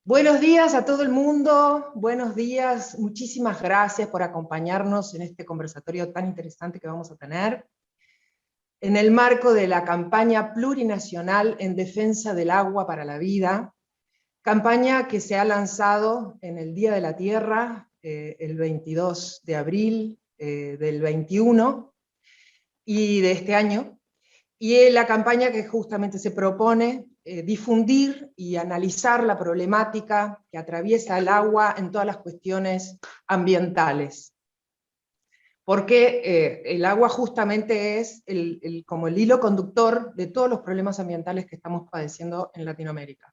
Buenos días a todo el mundo, buenos días, muchísimas gracias por acompañarnos en este conversatorio tan interesante que vamos a tener, en el marco de la campaña plurinacional en defensa del agua para la vida, campaña que se ha lanzado en el Día de la Tierra, el 22 de abril del 21 y de este año, y la campaña que justamente se propone difundir y analizar la problemática que atraviesa el agua en todas las cuestiones ambientales. Porque el agua justamente es como el hilo conductor de todos los problemas ambientales que estamos padeciendo en Latinoamérica.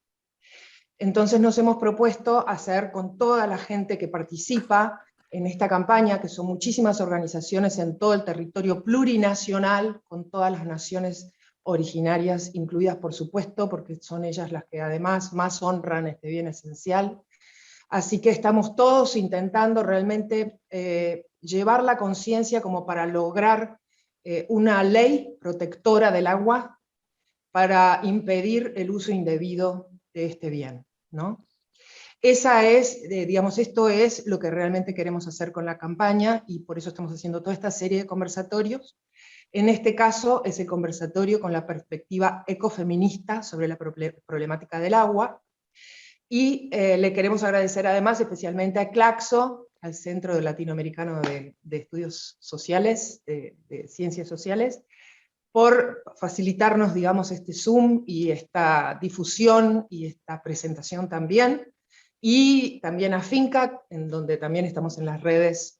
Entonces nos hemos propuesto hacer con toda la gente que participa en esta campaña, que son muchísimas organizaciones en todo el territorio plurinacional, con todas las naciones originarias incluidas, por supuesto, porque son ellas las que además más honran este bien esencial. Así que estamos todos intentando realmente llevar la conciencia como para lograr una ley protectora del agua para impedir el uso indebido de este bien, ¿no? Esto es lo que realmente queremos hacer con la campaña, y por eso estamos haciendo toda esta serie de conversatorios. En este caso es el conversatorio con la perspectiva ecofeminista sobre la problemática del agua, y le queremos agradecer además especialmente a Claxo, al Centro Latinoamericano de Estudios Sociales, de Ciencias Sociales, por facilitarnos, digamos, este Zoom y esta difusión y esta presentación también, y también a Finca, en donde también estamos en las redes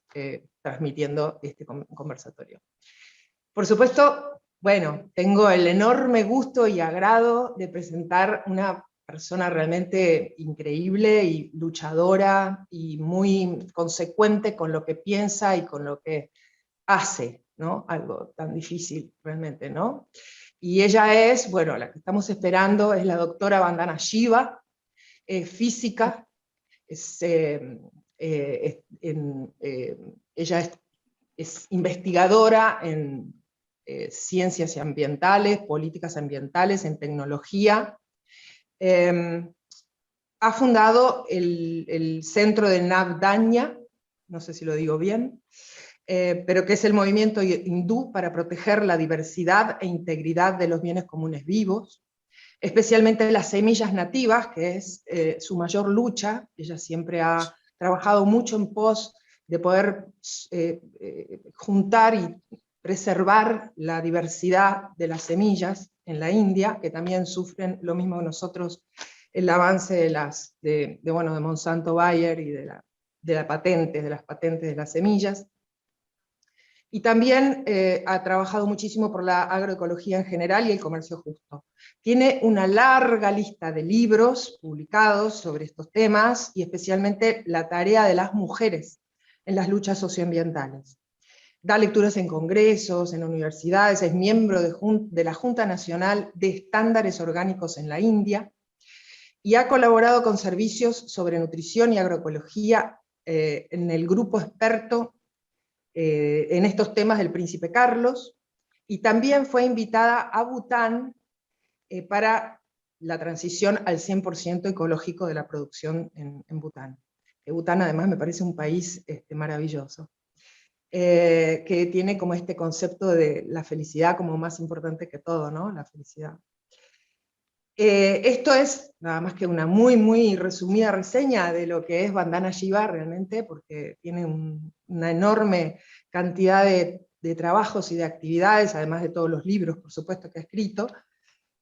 transmitiendo este conversatorio. Por supuesto, bueno, tengo el enorme gusto y agrado de presentar una persona realmente increíble y luchadora y muy consecuente con lo que piensa y con lo que hace, ¿no? Algo tan difícil realmente, ¿no? Y ella es, bueno, la que estamos esperando es la doctora Vandana Shiva, física, ella es investigadora en ciencias ambientales, políticas ambientales, en tecnología. Ha fundado el centro de Navdanya, no sé si lo digo bien, pero que es el movimiento hindú para proteger la diversidad e integridad de los bienes comunes vivos, especialmente las semillas nativas, que es su mayor lucha. Ella siempre ha trabajado mucho en pos de poder juntar y preservar la diversidad de las semillas en la India, que también sufren lo mismo que nosotros, el avance de Monsanto Bayer y de las patentes de las semillas. Y también ha trabajado muchísimo por la agroecología en general y el comercio justo. Tiene una larga lista de libros publicados sobre estos temas, y especialmente la tarea de las mujeres en las luchas socioambientales. Da lecturas en congresos, en universidades, es miembro de la Junta Nacional de Estándares Orgánicos en la India, y ha colaborado con servicios sobre nutrición y agroecología en el grupo experto en estos temas del Príncipe Carlos, y también fue invitada a Bután para la transición al 100% ecológico de la producción en Bután. Bután además me parece un país maravilloso, que tiene como este concepto de la felicidad como más importante que todo, ¿no? La felicidad. Esto es nada más que una muy, muy resumida reseña de lo que es Vandana Shiva realmente, porque tiene una enorme cantidad de trabajos y de actividades, además de todos los libros, por supuesto, que ha escrito,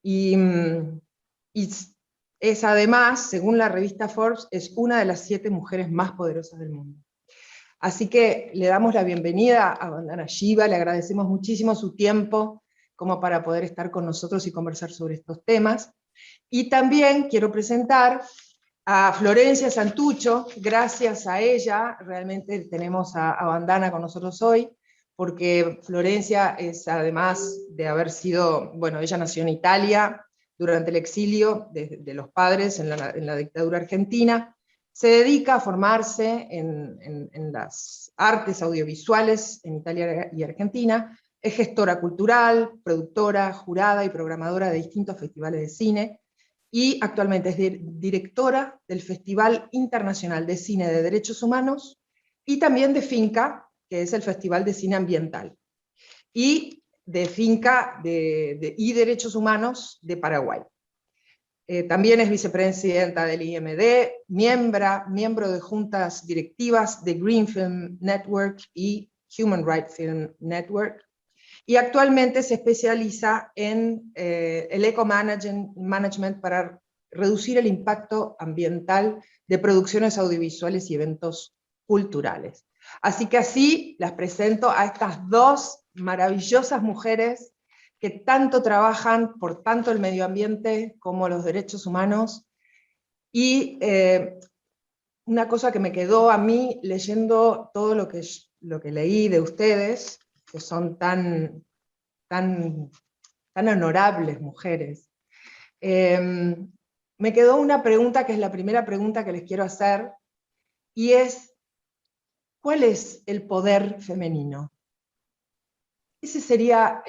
y es además, según la revista Forbes, es una de las 7 mujeres más poderosas del mundo. Así que le damos la bienvenida a Vandana Shiva, le agradecemos muchísimo su tiempo como para poder estar con nosotros y conversar sobre estos temas. Y también quiero presentar a Florencia Santucho. Gracias a ella realmente tenemos a Vandana con nosotros hoy, porque Florencia es, además de haber sido, bueno, ella nació en Italia durante el exilio de los padres en la dictadura argentina, se dedica a formarse en las artes audiovisuales en Italia y Argentina, es gestora cultural, productora, jurada y programadora de distintos festivales de cine, y actualmente es directora del Festival Internacional de Cine de Derechos Humanos y también de FINCA, que es el Festival de Cine Ambiental, y de FINCA y Derechos Humanos de Paraguay. También es vicepresidenta del IMD, miembro de juntas directivas de Green Film Network y Human Rights Film Network, y actualmente se especializa en el eco-management para reducir el impacto ambiental de producciones audiovisuales y eventos culturales. Así que así las presento a estas dos maravillosas mujeres que tanto trabajan por tanto el medio ambiente como los derechos humanos. Y una cosa que me quedó a mí leyendo todo lo que leí de ustedes, que son tan honorables mujeres, me quedó una pregunta que es la primera pregunta que les quiero hacer, y es, ¿cuál es el poder femenino? Ese sería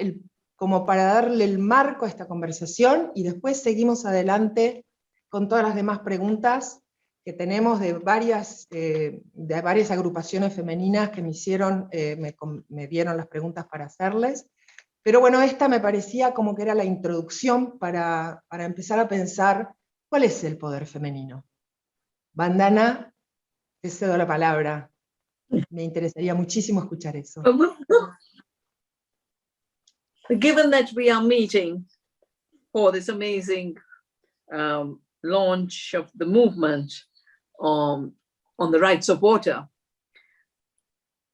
como para darle el marco a esta conversación, y después seguimos adelante con todas las demás preguntas que tenemos de varias agrupaciones femeninas que me dieron las preguntas para hacerles. Pero bueno, esta me parecía como que era la introducción para empezar a pensar cuál es el poder femenino. Vandana, te cedo la palabra. Me interesaría muchísimo escuchar eso. Given that we are meeting for this amazing launch of the movement on the rights of water,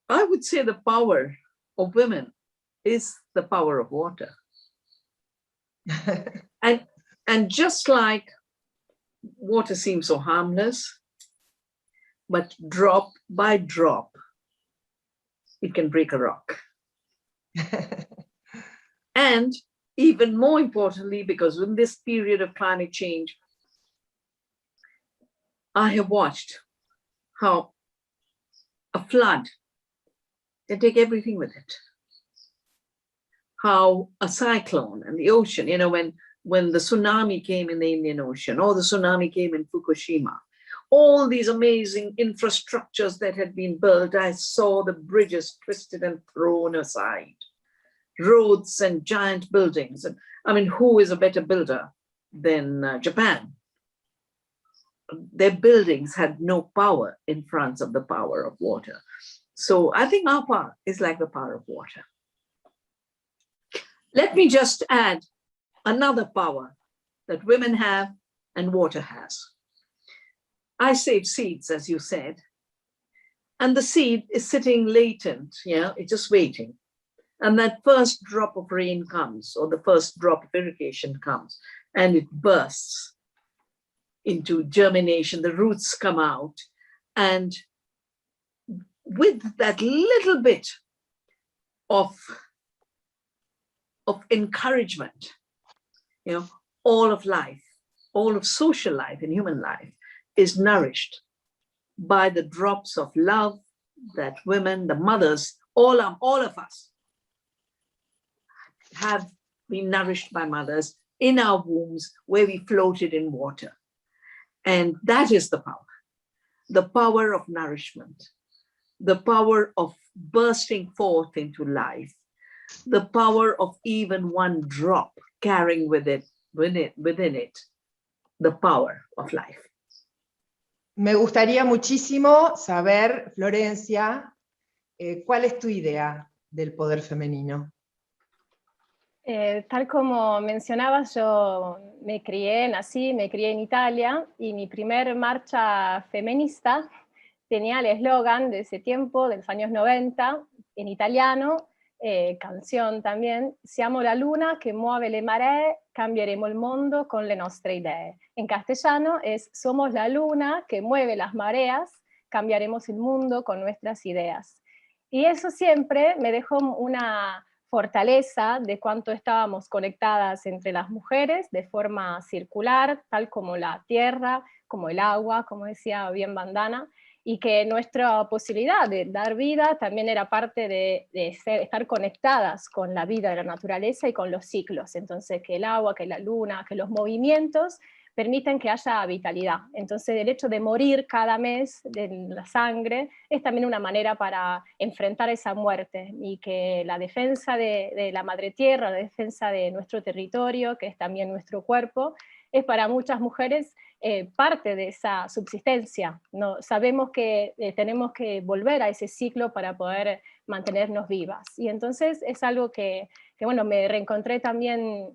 I would say the power of women is the power of water. and just like water seems so harmless, but drop by drop, it can break a rock. And even more importantly, because in this period of climate change, I have watched how a flood can take everything with it. How a cyclone and the ocean, when the tsunami came in the Indian Ocean, or the tsunami came in Fukushima, all these amazing infrastructures that had been built, I saw the bridges twisted and thrown aside, roads and giant buildings. And I mean, who is a better builder than Japan? Their buildings had no power in front of the power of water. So I think our power is like the power of water. Let me just add another power that women have and water has. I save seeds, as you said, and the seed is sitting latent, it's just waiting. And that first drop of rain comes, or the first drop of irrigation comes, and it bursts into germination, the roots come out, and with that little bit of encouragement, all of life, all of social life and human life is nourished by the drops of love that women, the mothers, all of us have been nourished by mothers in our wombs where we floated in water. And that is the power of nourishment, the power of bursting forth into life, the power of even one drop carrying within it the power of life. Me gustaría muchísimo saber, Florencia, ¿cuál es tu idea del poder femenino? Tal como mencionabas, yo me crié en Italia, y mi primer marcha feminista tenía el eslogan de ese tiempo, de los años 90, en italiano, canción también: siamo la luna che muove le maree, cambieremo il mondo con le nostre idee. En castellano es: somos la luna que mueve las mareas, cambiaremos el mundo con nuestras ideas. Y eso siempre me dejó una fortaleza de cuánto estábamos conectadas entre las mujeres de forma circular, tal como la tierra, como el agua, como decía bien Vandana, y que nuestra posibilidad de dar vida también era parte de estar conectadas con la vida de la naturaleza y con los ciclos. Entonces, que el agua, que la luna, que los movimientos permiten que haya vitalidad. Entonces el hecho de morir cada mes de la sangre es también una manera para enfrentar esa muerte, y que la defensa de la madre tierra, la defensa de nuestro territorio, que es también nuestro cuerpo, es para muchas mujeres parte de esa subsistencia. ¿No? Sabemos que tenemos que volver a ese ciclo para poder mantenernos vivas. Y entonces es algo que bueno, me reencontré también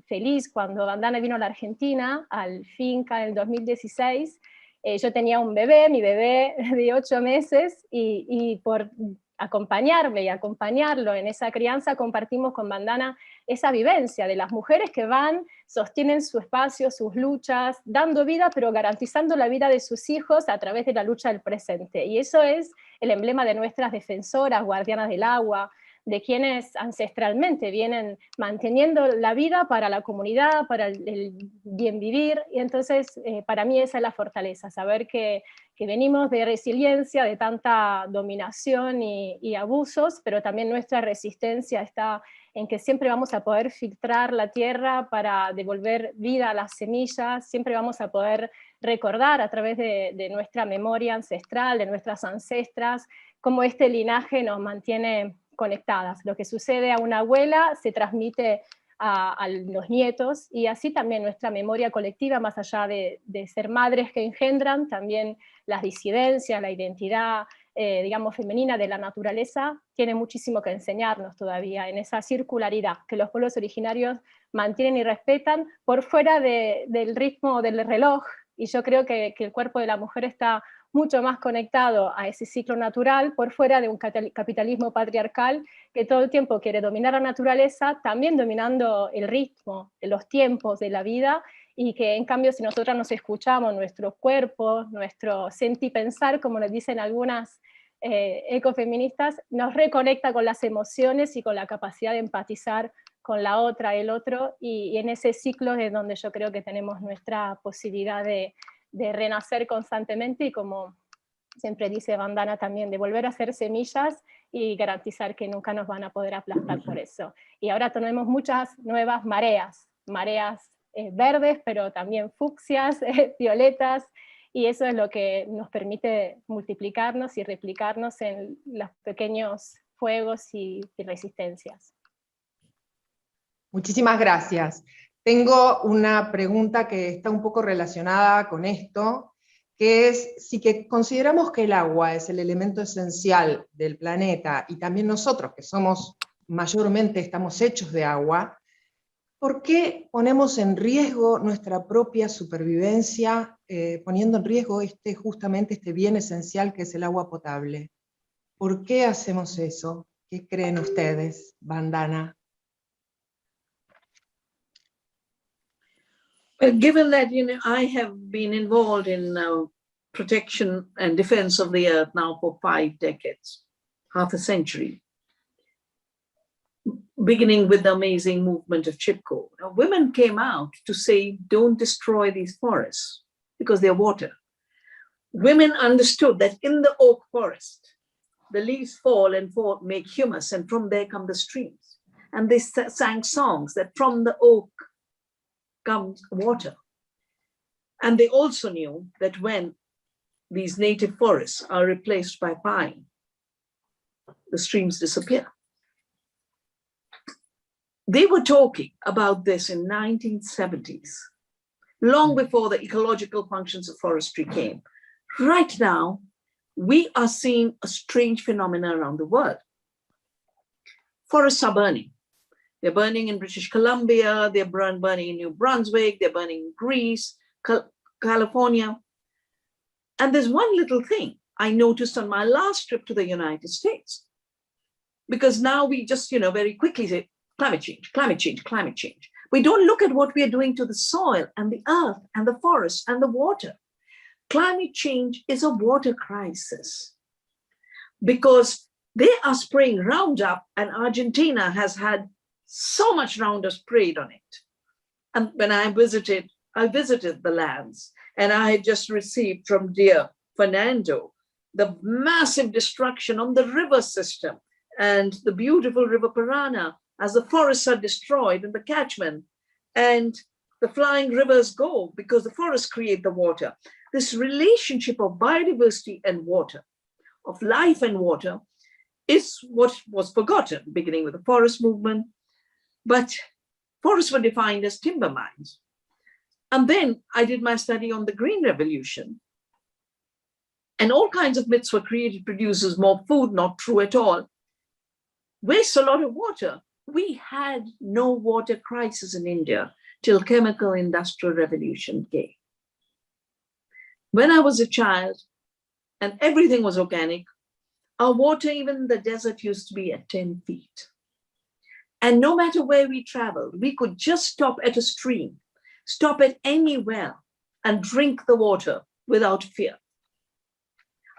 feliz cuando Vandana vino a la Argentina, al Finca en el 2016. Yo tenía un bebé, mi bebé de 8 meses, y por acompañarme y acompañarlo en esa crianza, compartimos con Vandana esa vivencia de las mujeres que van, sostienen su espacio, sus luchas, dando vida, pero garantizando la vida de sus hijos a través de la lucha del presente. Y eso es el emblema de nuestras defensoras, guardianas del agua, de quienes ancestralmente vienen manteniendo la vida para la comunidad, para el bien vivir. Y entonces para mí esa es la fortaleza, saber que venimos de resiliencia, de tanta dominación y abusos, pero también nuestra resistencia está en que siempre vamos a poder filtrar la tierra para devolver vida a las semillas, siempre vamos a poder recordar a través de nuestra memoria ancestral, de nuestras ancestras, cómo este linaje nos mantiene conectadas. Lo que sucede a una abuela se transmite a los nietos, y así también nuestra memoria colectiva, más allá de ser madres que engendran, también las disidencias, la identidad, digamos, femenina de la naturaleza, tiene muchísimo que enseñarnos todavía en esa circularidad que los pueblos originarios mantienen y respetan por fuera del ritmo del reloj. Y yo creo que el cuerpo de la mujer está mucho más conectado a ese ciclo natural, por fuera de un capitalismo patriarcal que todo el tiempo quiere dominar la naturaleza, también dominando el ritmo de los tiempos de la vida, y que en cambio si nosotras nos escuchamos, nuestros cuerpos, nuestro sentir pensar, como nos dicen algunas ecofeministas, nos reconecta con las emociones y con la capacidad de empatizar con la otra, el otro, y en ese ciclo es donde yo creo que tenemos nuestra posibilidad de renacer constantemente, y como siempre dice Vandana también, de volver a ser semillas y garantizar que nunca nos van a poder aplastar por eso. Y ahora tenemos muchas nuevas mareas verdes, pero también fucsias, violetas, y eso es lo que nos permite multiplicarnos y replicarnos en los pequeños fuegos y resistencias. Muchísimas gracias. Tengo una pregunta que está un poco relacionada con esto, que es si que consideramos que el agua es el elemento esencial del planeta, y también nosotros, que somos mayormente, estamos hechos de agua, ¿por qué ponemos en riesgo nuestra propia supervivencia, poniendo en riesgo justamente este bien esencial que es el agua potable? ¿Por qué hacemos eso? ¿Qué creen ustedes, Vandana? Well, given that, I have been involved in protection and defense of the earth now for 5 decades, half a century, beginning with the amazing movement of Chipko. Now, women came out to say, don't destroy these forests because they're water. Women understood that in the oak forest, the leaves fall and make humus, and from there come the streams. And they sang songs that from the oak comes water. And they also knew that when these native forests are replaced by pine, the streams disappear. They were talking about this in 1970s, long before the ecological functions of forestry came. Right now, we are seeing a strange phenomenon around the world. Forests are burning. They're burning in British Columbia, they're burning in New Brunswick, they're burning in Greece, California. And there's one little thing I noticed on my last trip to the United States. Because now we just, very quickly say, climate change, climate change, climate change. We don't look at what we are doing to the soil and the earth and the forest and the water. Climate change is a water crisis because they are spraying Roundup, and Argentina has had so much Roundup sprayed on it. And when I visited the lands, and I had just received from dear Fernando the massive destruction on the river system and the beautiful river Parana as the forests are destroyed in the catchment, and the flying rivers go because the forests create the water. This relationship of biodiversity and water, of life and water, is what was forgotten, beginning with the forest movement. But forests were defined as timber mines. And then I did my study on the Green Revolution. And all kinds of myths were created, produces more food, not true at all. Wastes a lot of water. We had no water crisis in India till chemical industrial revolution came. When I was a child and everything was organic, our water, even in the desert, used to be at 10 feet. And no matter where we traveled, we could just stop at a stream, stop at any well and drink the water without fear.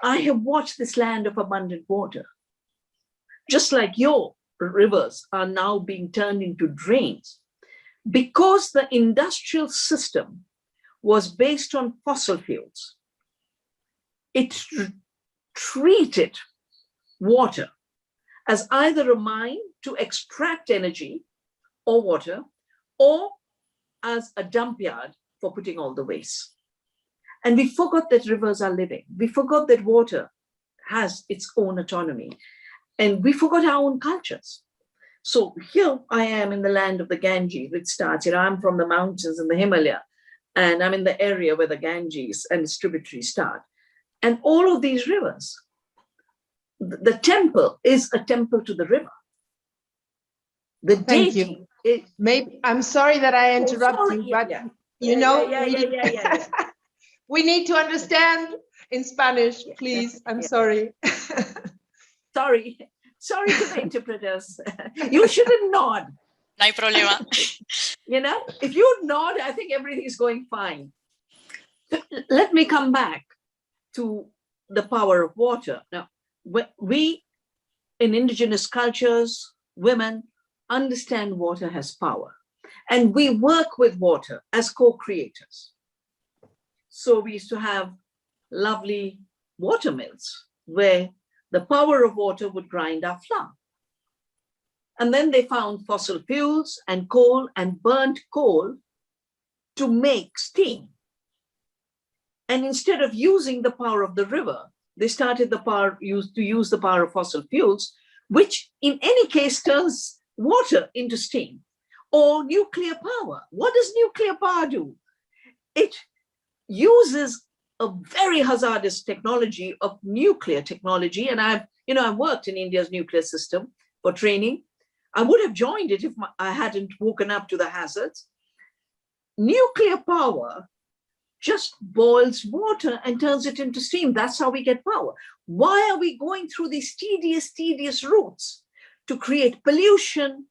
I have watched this land of abundant water. Just like your rivers are now being turned into drains, because the industrial system was based on fossil fuels. It treated water as either a mine to extract energy or water, or as a dump yard for putting all the waste. And we forgot that rivers are living. We forgot that water has its own autonomy. And we forgot our own cultures. So here I am in the land of the Ganges, which starts, I'm from the mountains in the Himalaya, and I'm in the area where the Ganges and its tributaries start. And all of these rivers, the temple is a temple to the river. The deity. Maybe I'm sorry that I interrupt you, but we need to understand in Spanish, please. I'm sorry. Sorry to the interpreters. You shouldn't nod. No hay problema. If you nod, I think everything is going fine. Let me come back to the power of water. Now, we in indigenous cultures, women understand water has power, and we work with water as co-creators. So we used to have lovely water mills where the power of water would grind our flour. And then they found fossil fuels and coal and burnt coal to make steam. And instead of using the power of the river, they started to use the power of fossil fuels, which in any case turns water into steam. Or nuclear power. What does nuclear power do? It uses a very hazardous technology of nuclear technology. And I've worked in India's nuclear system for training. I would have joined it if I hadn't woken up to the hazards. Nuclear power just boils water and turns it into steam. That's how we get power. Why are we going through these tedious routes to create pollution,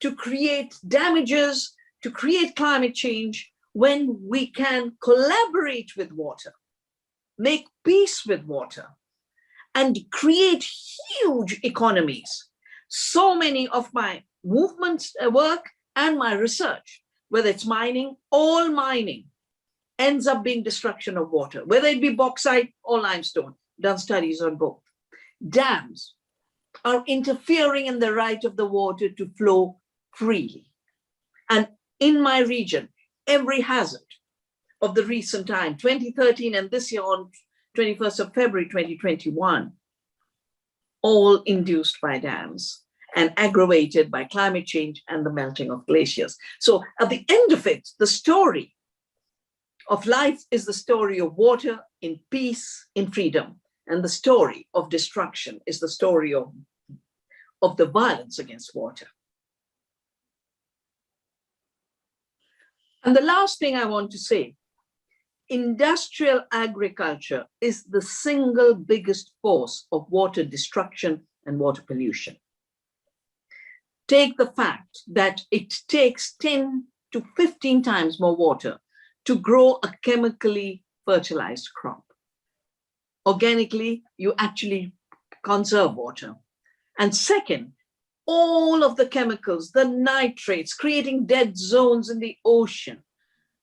to create damages, to create climate change, when we can collaborate with water, make peace with water, and create huge economies? So many of my movements work and my research, whether it's mining, all mining ends up being destruction of water, whether it be bauxite or limestone, done studies on both. Dams are interfering in the right of the water to flow freely. And in my region, every hazard of the recent time, 2013 and this year on 21st of February, 2021, all induced by dams and aggravated by climate change and the melting of glaciers. So at the end of it, the story of life is the story of water in peace, in freedom. And the story of destruction is the story of the violence against water. And the last thing I want to say, industrial agriculture is the single biggest force of water destruction and water pollution. Take the fact that it takes 10 to 15 times more water to grow a chemically fertilized crop. Organically, you actually conserve water. And second, all of the chemicals, the nitrates, creating dead zones in the ocean,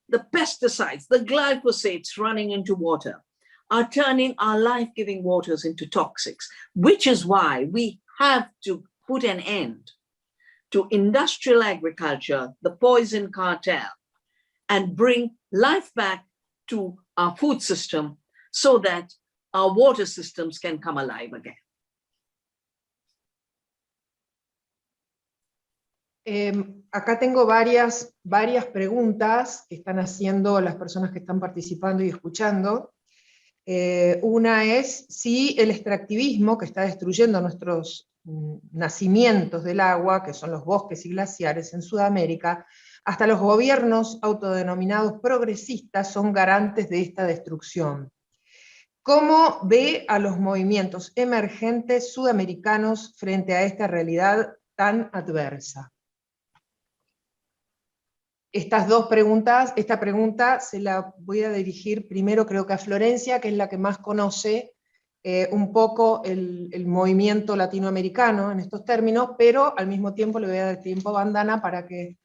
the pesticides, the glyphosates running into water, are turning our life-giving waters into toxics, which is why we have to put an end to industrial agriculture, the poison cartel, and bring life back to our food system so that our water systems can come alive again. Acá tengo varias preguntas que están haciendo las personas que están participando y escuchando. Una es si el extractivismo que está destruyendo nuestros nacimientos del agua, que son los bosques y glaciares en Sudamérica, hasta los gobiernos autodenominados progresistas son garantes de esta destrucción. ¿Cómo ve a los movimientos emergentes sudamericanos frente a esta realidad tan adversa? Estas dos preguntas, esta pregunta se la voy a dirigir primero creo que a Florencia, que es la que más conoce un poco el movimiento latinoamericano en estos términos, pero al mismo tiempo le voy a dar tiempo a Vandana para que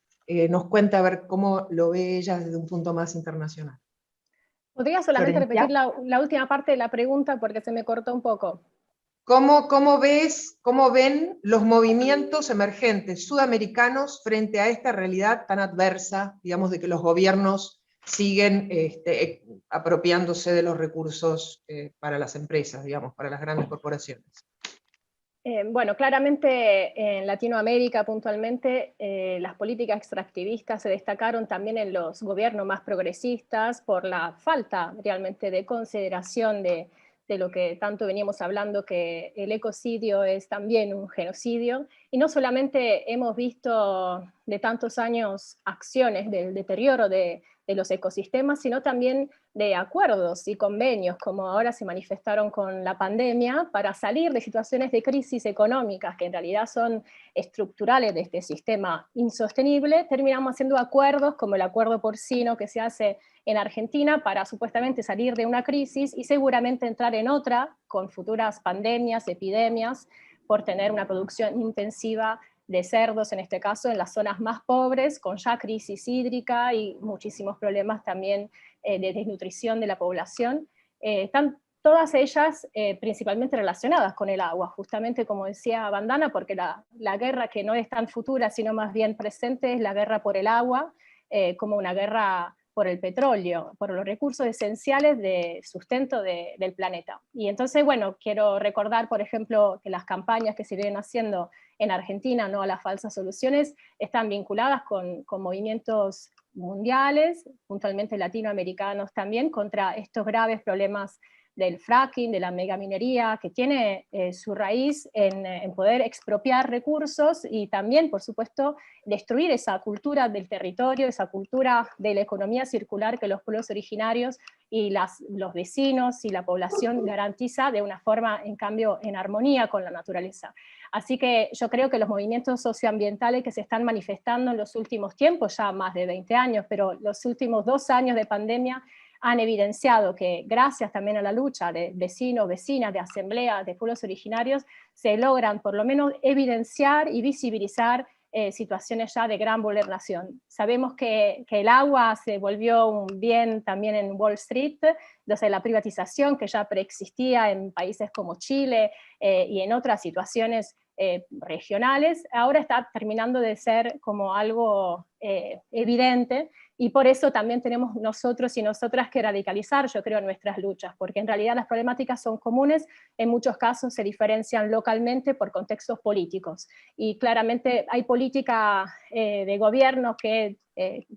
nos cuente a ver cómo lo ve ella desde un punto más internacional. ¿Podría solamente Florencia, repetir la última parte de la pregunta porque se me cortó un poco? ¿Cómo ven los movimientos emergentes sudamericanos frente a esta realidad tan adversa, digamos, de que los gobiernos siguen apropiándose de los recursos para las empresas, digamos, para las grandes corporaciones? Bueno, claramente en Latinoamérica puntualmente las políticas extractivistas se destacaron también en los gobiernos más progresistas por la falta realmente de consideración de lo que tanto veníamos hablando, que el ecocidio es también un genocidio, y no solamente hemos visto de tantos años acciones del deterioro de los ecosistemas, sino también de acuerdos y convenios, como ahora se manifestaron con la pandemia, para salir de situaciones de crisis económicas que en realidad son estructurales de este sistema insostenible. Terminamos haciendo acuerdos como el acuerdo porcino que se hace en Argentina para supuestamente salir de una crisis y seguramente entrar en otra con futuras pandemias, epidemias, por tener una producción intensiva de cerdos, en este caso, en las zonas más pobres, con ya crisis hídrica y muchísimos problemas también de desnutrición de la población. Están todas ellas principalmente relacionadas con el agua, justamente como decía Vandana, porque la guerra que no es tan futura, sino más bien presente, es la guerra por el agua, como una guerra por el petróleo, por los recursos esenciales de sustento del planeta. Y entonces, bueno, quiero recordar, por ejemplo, que las campañas que se vienen haciendo en Argentina, no a las falsas soluciones, están vinculadas con movimientos mundiales, puntualmente latinoamericanos también, contra estos graves problemas del fracking, de la megaminería, que tiene su raíz en poder expropiar recursos y también, por supuesto, destruir esa cultura del territorio, esa cultura de la economía circular que los pueblos originarios y los vecinos y la población garantiza de una forma, en cambio, en armonía con la naturaleza. Así que yo creo que los movimientos socioambientales que se están manifestando en los últimos tiempos, ya más de 20 años, pero los últimos 2 años de pandemia, han evidenciado que gracias también a la lucha de vecinos, vecinas, de asambleas, de pueblos originarios, se logran por lo menos evidenciar y visibilizar situaciones ya de gran vulneración. Sabemos que el agua se volvió un bien también en Wall Street, desde la privatización que ya preexistía en países como Chile y en otras situaciones regionales, ahora está terminando de ser como algo evidente, y por eso también tenemos nosotros y nosotras que radicalizar, yo creo, nuestras luchas, porque en realidad las problemáticas son comunes, en muchos casos se diferencian localmente por contextos políticos, y claramente hay política de gobiernos que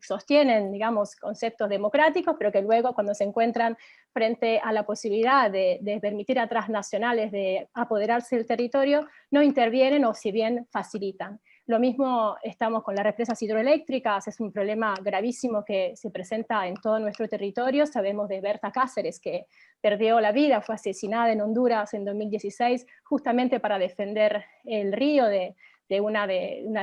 sostienen, digamos, conceptos democráticos, pero que luego cuando se encuentran frente a la posibilidad de permitir a transnacionales de apoderarse del territorio, no intervienen o si bien facilitan. Lo mismo estamos con las represas hidroeléctricas, es un problema gravísimo que se presenta en todo nuestro territorio. Sabemos de Berta Cáceres, que perdió la vida, fue asesinada en Honduras en 2016, justamente para defender el río de una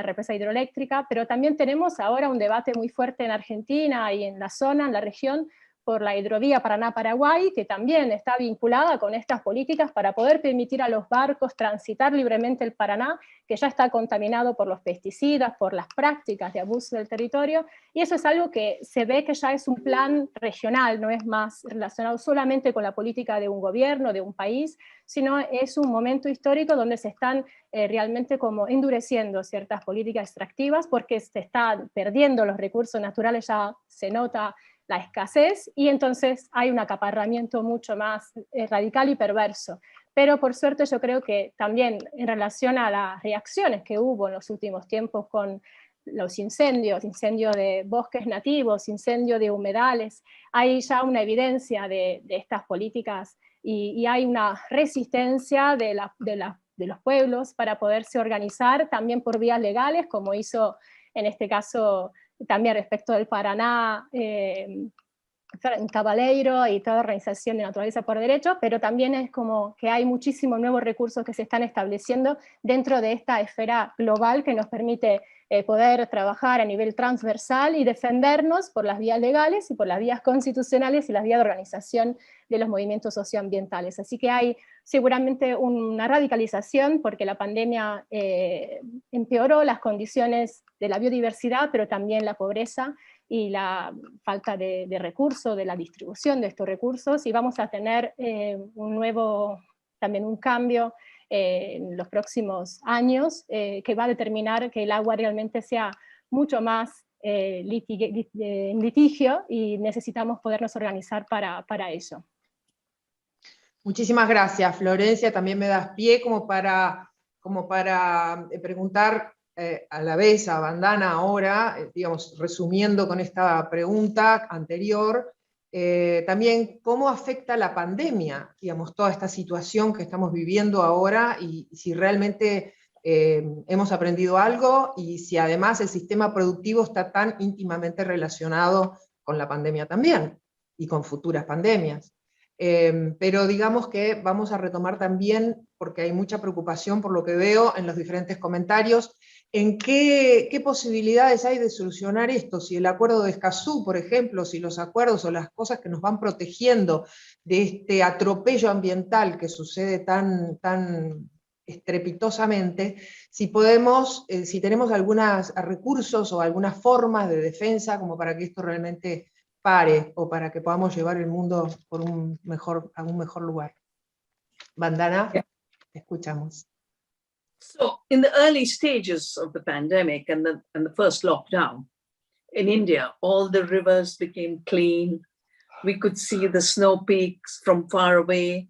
represa hidroeléctrica, pero también tenemos ahora un debate muy fuerte en Argentina y en la zona, en la región, por la hidrovía Paraná-Paraguay, que también está vinculada con estas políticas para poder permitir a los barcos transitar libremente el Paraná, que ya está contaminado por los pesticidas, por las prácticas de abuso del territorio, y eso es algo que se ve que ya es un plan regional, no es más relacionado solamente con la política de un gobierno, de un país, sino es un momento histórico donde se están realmente como endureciendo ciertas políticas extractivas, porque se están perdiendo los recursos naturales, ya se nota la escasez, y entonces hay un acaparramiento mucho más radical y perverso. Pero por suerte yo creo que también en relación a las reacciones que hubo en los últimos tiempos con los incendios de bosques nativos, incendios de humedales, hay ya una evidencia de estas políticas y hay una resistencia de los pueblos para poderse organizar también por vías legales, como hizo en este caso también respecto del Paraná, en Cabaleiro y toda organización de naturaleza por derecho, pero también es como que hay muchísimos nuevos recursos que se están estableciendo dentro de esta esfera global que nos permite poder trabajar a nivel transversal y defendernos por las vías legales y por las vías constitucionales y las vías de organización de los movimientos socioambientales. Así que hay seguramente una radicalización porque la pandemia empeoró las condiciones de la biodiversidad, pero también la pobreza y la falta de recursos, de la distribución de estos recursos, y vamos a tener también un cambio en los próximos años que va a determinar que el agua realmente sea mucho más en litigio, y necesitamos podernos organizar para ello. Muchísimas gracias, Florencia. También me das pie como para preguntar a la vez a Vandana ahora, digamos, resumiendo con esta pregunta anterior, también cómo afecta la pandemia, digamos, toda esta situación que estamos viviendo ahora, y si realmente hemos aprendido algo, y si además el sistema productivo está tan íntimamente relacionado con la pandemia también, y con futuras pandemias. Pero digamos que vamos a retomar también, porque hay mucha preocupación por lo que veo en los diferentes comentarios, en qué posibilidades hay de solucionar esto, si el acuerdo de Escazú, por ejemplo, si los acuerdos o las cosas que nos van protegiendo de este atropello ambiental que sucede tan estrepitosamente, si tenemos algunos recursos o algunas formas de defensa como para que esto realmente pare, o para que podamos llevar el mundo a un mejor lugar. Vandana, escuchamos. So in the early stages of the pandemic and the first lockdown in India, all the rivers became clean. We could see the snow peaks from far away.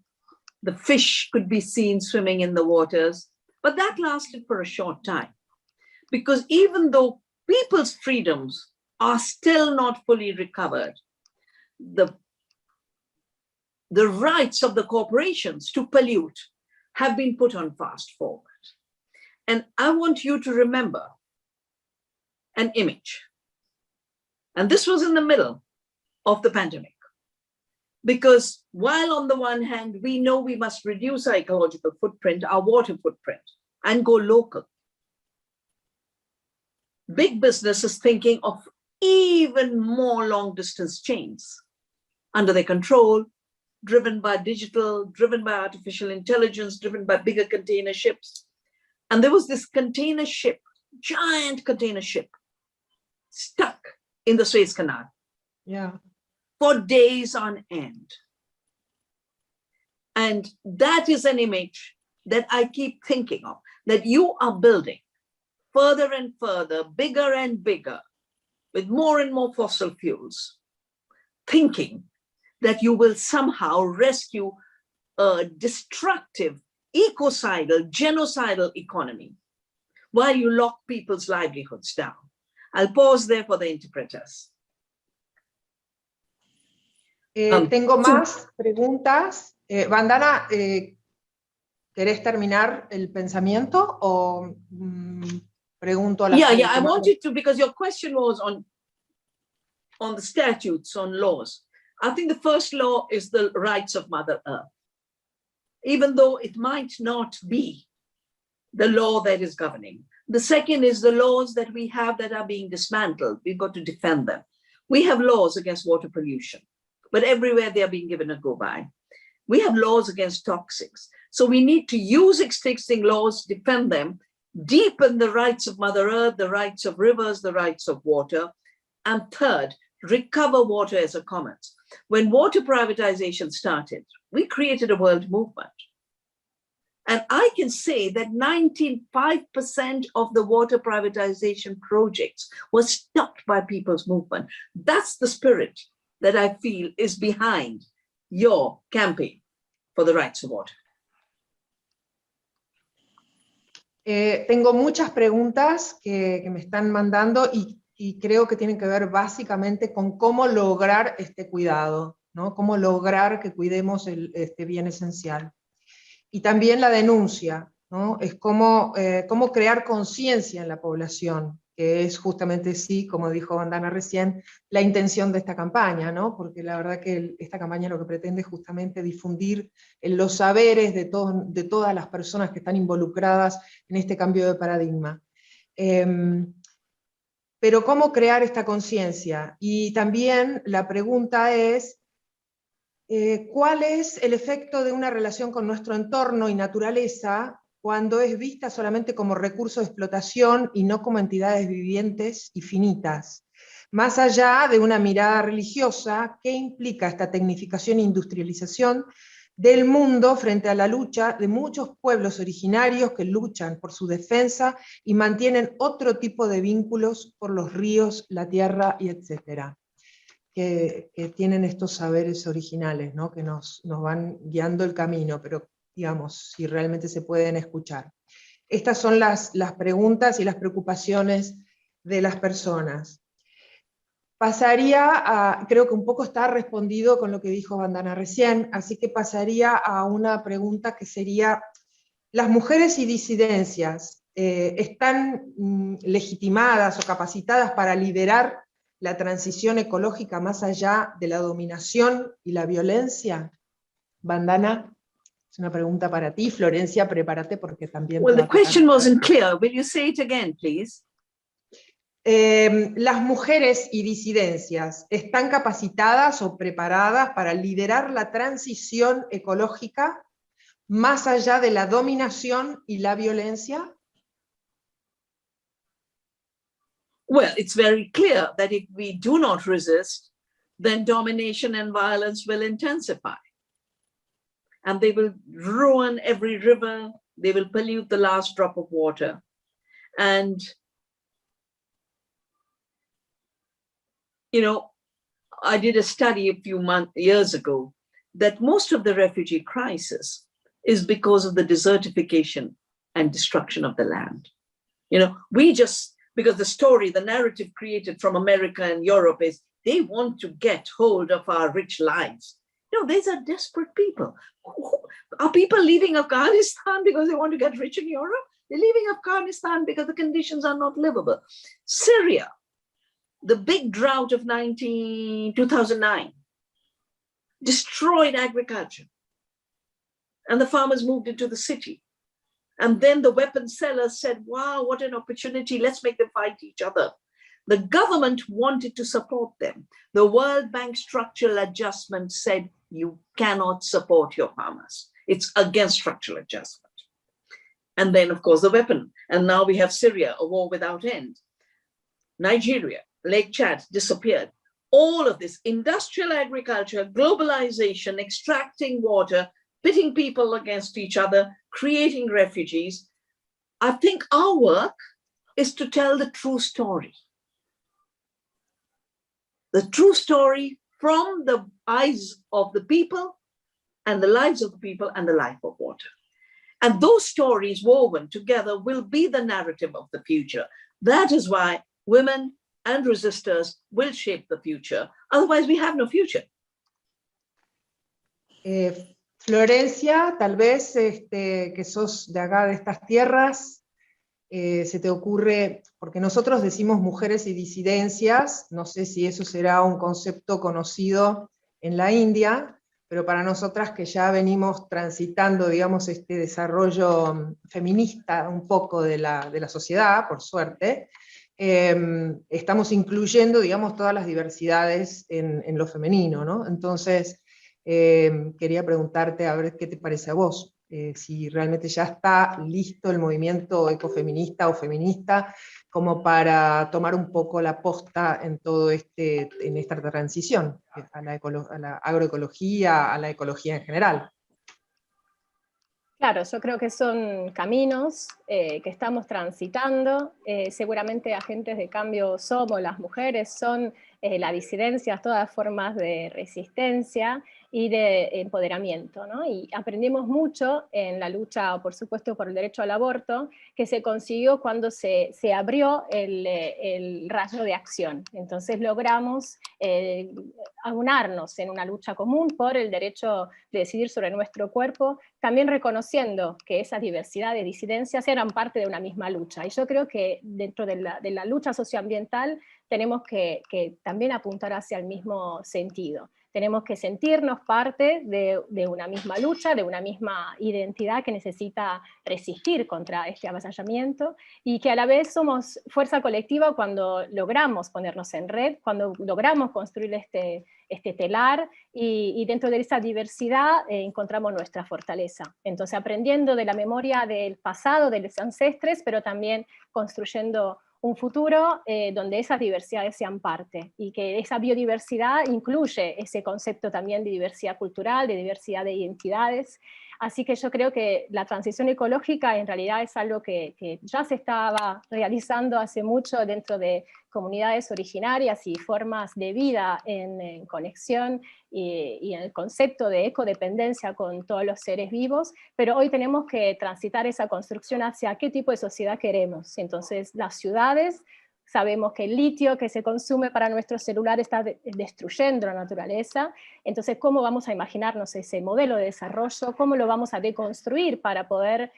The fish could be seen swimming in the waters. But that lasted for a short time, because even though people's freedoms are still not fully recovered, the rights of the corporations to pollute have been put on fast forward. And I want you to remember an image. And this was in the middle of the pandemic. Because while on the one hand, we know we must reduce our ecological footprint, our water footprint, and go local, big business is thinking of even more long distance chains under their control, driven by digital, driven by artificial intelligence, driven by bigger container ships. And there was this container ship, giant container ship, stuck in the Suez Canal for days on end. And that is an image that I keep thinking of, that you are building further and further, bigger and bigger, with more and more fossil fuels, thinking that you will somehow rescue a destructive, ecocidal, genocidal economy while you lock people's livelihoods down. I'll pause there for the interpreters. Tengo más preguntas. Vandana, ¿querés terminar el pensamiento o pregunto a la Yeah, I wanted to, because your question was on the statutes, on laws. I think the first law is the rights of Mother Earth. Even though it might not be the law that is governing. The second is the laws that we have that are being dismantled. We've got to defend them. We have laws against water pollution. but everywhere they are being given a go-by. We have laws against toxics. So we need to use existing laws, defend them, deepen the rights of Mother Earth, the rights of rivers, the rights of water. And third, recover water as a commons. When water privatization started, we created a world movement. And I can say that 95% of the water privatization projects were stopped by people's movement. That's the spirit that I feel is behind your campaign for the rights of water. Tengo muchas preguntas que me están mandando y creo que tienen que ver básicamente con cómo lograr este cuidado, ¿no? Cómo lograr que cuidemos este bien esencial. Y también la denuncia, ¿no? Es cómo crear conciencia en la población, que es justamente, sí, como dijo Vandana recién, la intención de esta campaña, ¿no? Porque la verdad que esta campaña lo que pretende es justamente difundir los saberes de todas las personas que están involucradas en este cambio de paradigma. Pero ¿cómo crear esta conciencia? Y también la pregunta es, ¿cuál es el efecto de una relación con nuestro entorno y naturaleza cuando es vista solamente como recurso de explotación y no como entidades vivientes y finitas? Más allá de una mirada religiosa, ¿qué implica esta tecnificación e industrialización del mundo frente a la lucha de muchos pueblos originarios que luchan por su defensa y mantienen otro tipo de vínculos por los ríos, la tierra y etcétera? Que tienen estos saberes originales, ¿no? Que nos van guiando el camino, pero digamos, si realmente se pueden escuchar. Estas son las preguntas y las preocupaciones de las personas. Pasaría creo que un poco está respondido con lo que dijo Vandana recién, así que pasaría a una pregunta que sería, ¿las mujeres y disidencias están legitimadas o capacitadas para liderar la transición ecológica más allá de la dominación y la violencia? Vandana, es una pregunta para ti. Florencia, prepárate porque también... Well, the question wasn't clear. Will you say it again, please? Las mujeres y disidencias, ¿están capacitadas o preparadas para liderar la transición ecológica más allá de la dominación y la violencia? Well, it's very clear that if we do not resist, then domination and violence will intensify. And they will ruin every river, they will pollute the last drop of water. And, you know, I did a study a few years ago that most of the refugee crisis is because of the desertification and destruction of the land. You know, because the story, the narrative created from America and Europe is they want to get hold of our rich lives. No, these are desperate people. Are people leaving Afghanistan because they want to get rich in Europe? They're leaving Afghanistan because the conditions are not livable. Syria, the big drought of 2009, destroyed agriculture. And the farmers moved into the city. And then the weapon sellers said, wow, what an opportunity, let's make them fight each other. The government wanted to support them. The World Bank structural adjustment said, you cannot support your farmers. It's against structural adjustment. And then, of course, the weapon. And now we have Syria, a war without end. Nigeria, Lake Chad disappeared. All of this industrial agriculture, globalization, extracting water, pitting people against each other, creating refugees. I think our work is to tell the true story. The true story from the eyes of the people and the lives of the people and the life of water. And those stories woven together will be the narrative of the future. That is why women and resistors will shape the future. Otherwise, we have no future. Florencia, tal vez que sos de acá, de estas tierras, se te ocurre, porque nosotros decimos mujeres y disidencias, no sé si eso será un concepto conocido en la India, pero para nosotras que ya venimos transitando, digamos, este desarrollo feminista un poco de la sociedad, por suerte, estamos incluyendo, digamos, todas las diversidades en lo femenino, ¿no? Entonces, quería preguntarte, a ver qué te parece a vos, si realmente ya está listo el movimiento ecofeminista o feminista como para tomar un poco la posta en todo en esta transición a la agroecología, a la ecología en general. Claro, yo creo que son caminos que estamos transitando. Seguramente agentes de cambio somos las mujeres, son la disidencia, todas formas de resistencia y de empoderamiento, ¿no? Y aprendimos mucho en la lucha, por supuesto, por el derecho al aborto, que se consiguió cuando se abrió el rayo de acción. Entonces logramos aunarnos en una lucha común por el derecho de decidir sobre nuestro cuerpo, también reconociendo que esas diversidades, disidencias eran parte de una misma lucha. Y yo creo que dentro de la lucha socioambiental tenemos que también apuntar hacia el mismo sentido. Tenemos que sentirnos parte de una misma lucha, de una misma identidad que necesita resistir contra este avasallamiento, y que a la vez somos fuerza colectiva cuando logramos ponernos en red, cuando logramos construir este telar, y dentro de esa diversidad encontramos nuestra fortaleza. Entonces, aprendiendo de la memoria del pasado, de los ancestres, pero también construyendo un futuro donde esas diversidades sean parte, y que esa biodiversidad incluye ese concepto también de diversidad cultural, de diversidad de identidades. Así que yo creo que la transición ecológica en realidad es algo que ya se estaba realizando hace mucho dentro de comunidades originarias y formas de vida en conexión y en el concepto de ecodependencia con todos los seres vivos, pero hoy tenemos que transitar esa construcción hacia qué tipo de sociedad queremos. Entonces, las ciudades, sabemos que el litio que se consume para nuestros celulares está destruyendo la naturaleza. Entonces, ¿cómo vamos a imaginarnos ese modelo de desarrollo? ¿Cómo lo vamos a deconstruir para poder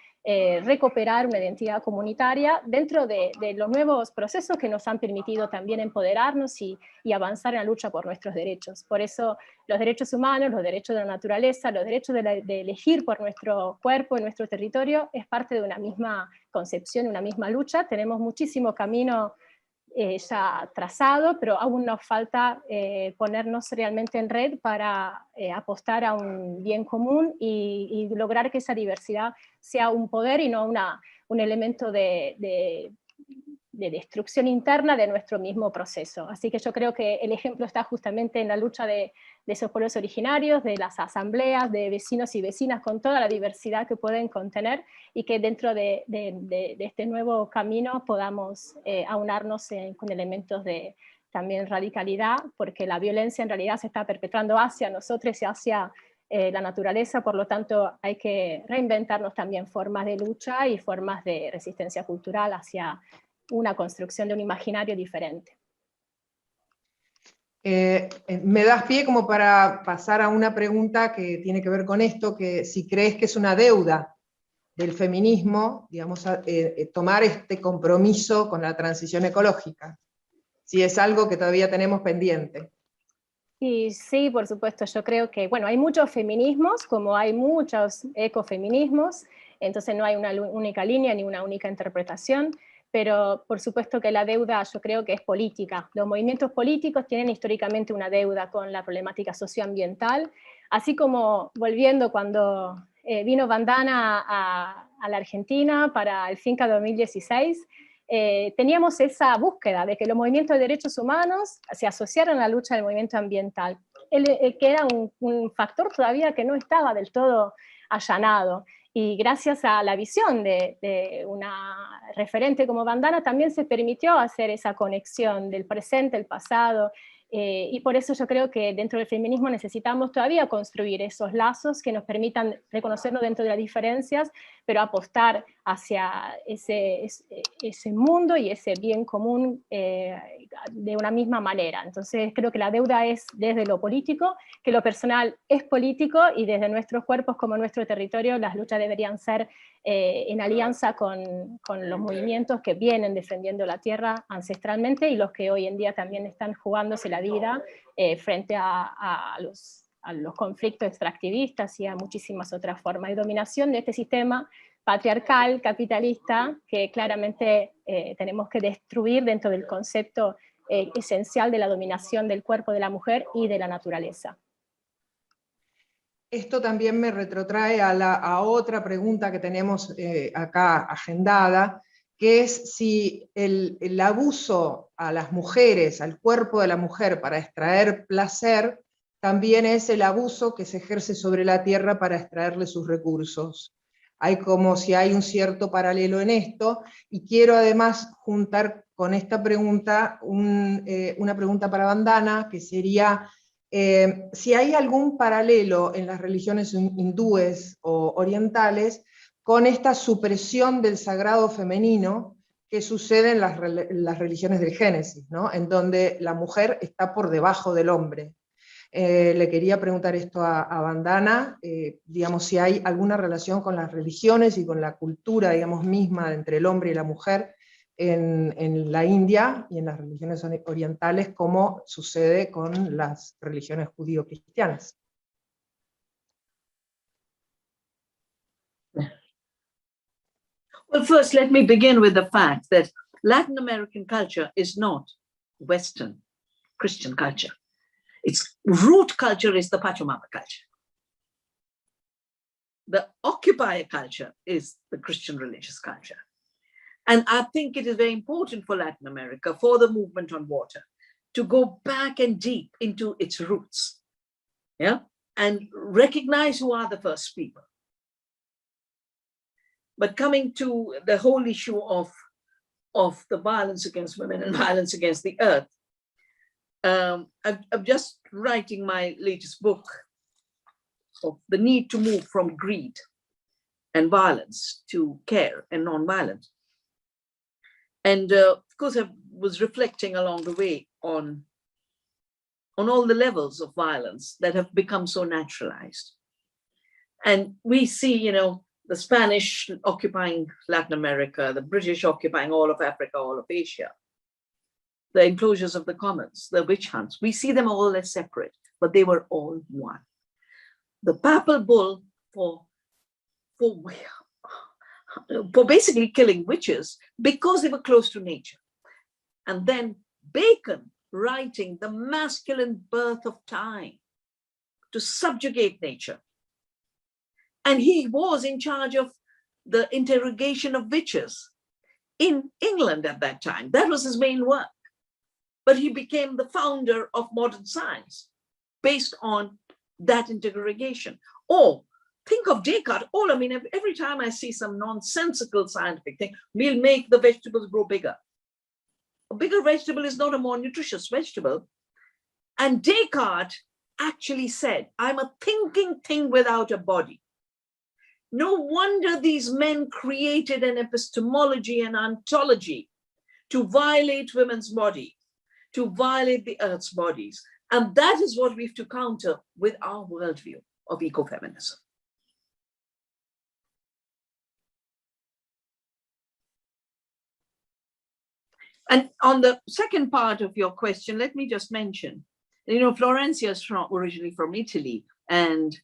recuperar una identidad comunitaria dentro de los nuevos procesos que nos han permitido también empoderarnos y avanzar en la lucha por nuestros derechos? Por eso los derechos humanos, los derechos de la naturaleza, los derechos de elegir por nuestro cuerpo y nuestro territorio es parte de una misma concepción, una misma lucha. Tenemos muchísimo camino ya trazado, pero aún nos falta ponernos realmente en red para apostar a un bien común y lograr que esa diversidad sea un poder y no un elemento de destrucción interna de nuestro mismo proceso. Así que yo creo que el ejemplo está justamente en la lucha de esos pueblos originarios, de las asambleas, de vecinos y vecinas, con toda la diversidad que pueden contener, y que dentro de este nuevo camino podamos aunarnos con elementos de también radicalidad, porque la violencia en realidad se está perpetrando hacia nosotros y hacia la naturaleza. Por lo tanto hay que reinventarnos también formas de lucha y formas de resistencia cultural hacia una construcción de un imaginario diferente. Me das pie como para pasar a una pregunta que tiene que ver con esto, que si crees que es una deuda del feminismo, digamos, tomar este compromiso con la transición ecológica, si es algo que todavía tenemos pendiente. Y sí, por supuesto, yo creo que, bueno, hay muchos feminismos, como hay muchos ecofeminismos, entonces no hay una única línea ni una única interpretación, pero por supuesto que la deuda yo creo que es política. Los movimientos políticos tienen históricamente una deuda con la problemática socioambiental, así como volviendo cuando vino Bandana a la Argentina para el Finca 2016, teníamos esa búsqueda de que los movimientos de derechos humanos se asociaran a la lucha del movimiento ambiental, que era un factor todavía que no estaba del todo allanado. Y gracias a la visión de una referente como Bandana también se permitió hacer esa conexión del presente, el pasado, y por eso yo creo que dentro del feminismo necesitamos todavía construir esos lazos que nos permitan reconocernos dentro de las diferencias, pero apostar hacia ese mundo y ese bien común de una misma manera. Entonces creo que la deuda es desde lo político, que lo personal es político, y desde nuestros cuerpos como nuestro territorio las luchas deberían ser en alianza con los movimientos que vienen defendiendo la tierra ancestralmente y los que hoy en día también están jugándose la vida frente a los conflictos extractivistas y a muchísimas otras formas de dominación de este sistema patriarcal, capitalista, que claramente tenemos que destruir dentro del concepto esencial de la dominación del cuerpo de la mujer y de la naturaleza. Esto también me retrotrae a otra pregunta que tenemos acá agendada, que es si el abuso a las mujeres, al cuerpo de la mujer para extraer placer, también es el abuso que se ejerce sobre la tierra para extraerle sus recursos. Hay como si hay un cierto paralelo en esto, y quiero además juntar con esta pregunta una pregunta para Vandana, que sería si hay algún paralelo en las religiones hindúes o orientales con esta supresión del sagrado femenino que sucede en las religiones del Génesis, ¿no? En donde la mujer está por debajo del hombre. Le quería preguntar esto a Vandana, digamos, si hay alguna relación con las religiones y con la cultura, digamos, misma entre el hombre y la mujer en la India y en las religiones orientales, como sucede con las religiones judío-cristianas. Well, first, let me begin with the fact that Latin American culture is not Western Christian culture. Its root culture is the Pachamama culture. The occupier culture is the Christian religious culture. And I think it is very important for Latin America, for the movement on water, to go back and deep into its roots, yeah, and recognize who are the first people. But coming to the whole issue of the violence against women and violence against the earth, I'm just writing my latest book of the need to move from greed and violence to care and non-violence. And of course, I was reflecting along the way on all the levels of violence that have become so naturalized. And we see, you know, the Spanish occupying Latin America, the British occupying all of Africa, all of Asia, the enclosures of the commons, the witch hunts. We see them all as separate, but they were all one. The papal bull for basically killing witches because they were close to nature. And then Bacon writing the masculine birth of time to subjugate nature. And he was in charge of the interrogation of witches in England at that time. That was his main work. But he became the founder of modern science based on that interrogation. Or think of Descartes. I mean, every time I see some nonsensical scientific thing, we'll make the vegetables grow bigger. A bigger vegetable is not a more nutritious vegetable. And Descartes actually said, I'm a thinking thing without a body. No wonder these men created an epistemology and ontology to violate women's body, to violate the earth's bodies. And that is what we have to counter with our worldview of ecofeminism. And on the second part of your question, let me just mention, you know, Florencia is originally from Italy, and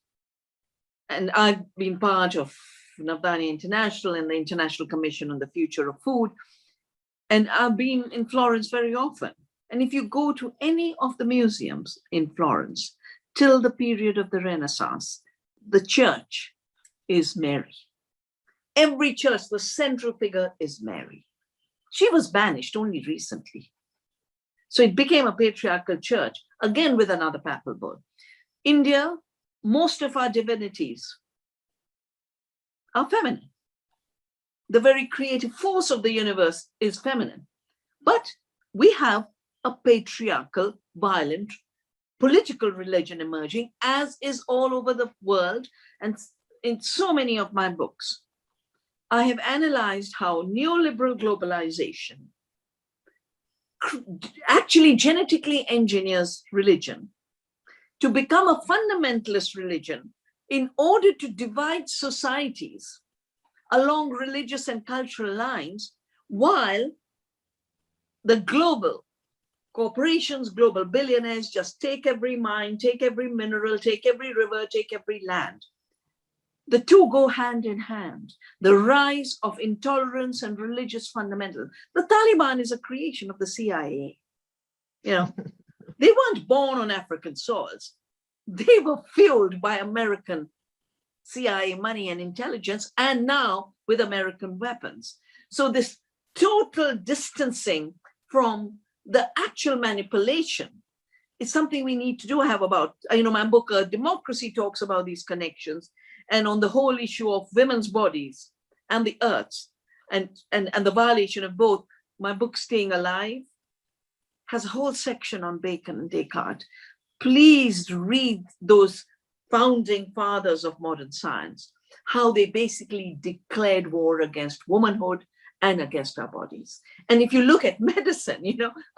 I've been part of Navdanya International and the International Commission on the Future of Food. And I've been in Florence very often. And if you go to any of the museums in Florence, till the period of the Renaissance, the church is Mary. Every church, the central figure is Mary. She was banished only recently. So it became a patriarchal church, again with another papal bull. India, most of our divinities are feminine. The very creative force of the universe is feminine. But we have a patriarchal, violent, political religion emerging, as is all over the world. And in so many of my books, I have analyzed how neoliberal globalization actually genetically engineers religion to become a fundamentalist religion in order to divide societies along religious and cultural lines, while the global corporations, global billionaires just take every mine, take every mineral, take every river, take every land. The two go hand in hand. The rise of intolerance and religious fundamentals. The Taliban is a creation of the CIA. You know, they weren't born on African soils. They were fueled by American CIA money and intelligence, and now with American weapons. So this total distancing from the actual manipulation is something we need to do. I have about, my book, Democracy, talks about these connections, and on the whole issue of women's bodies and the earth and the violation of both. My book, Staying Alive, has a whole section on Bacon and Descartes. Please read those founding fathers of modern science, how they basically declared war against womanhood and against our bodies. And if you look at medicine,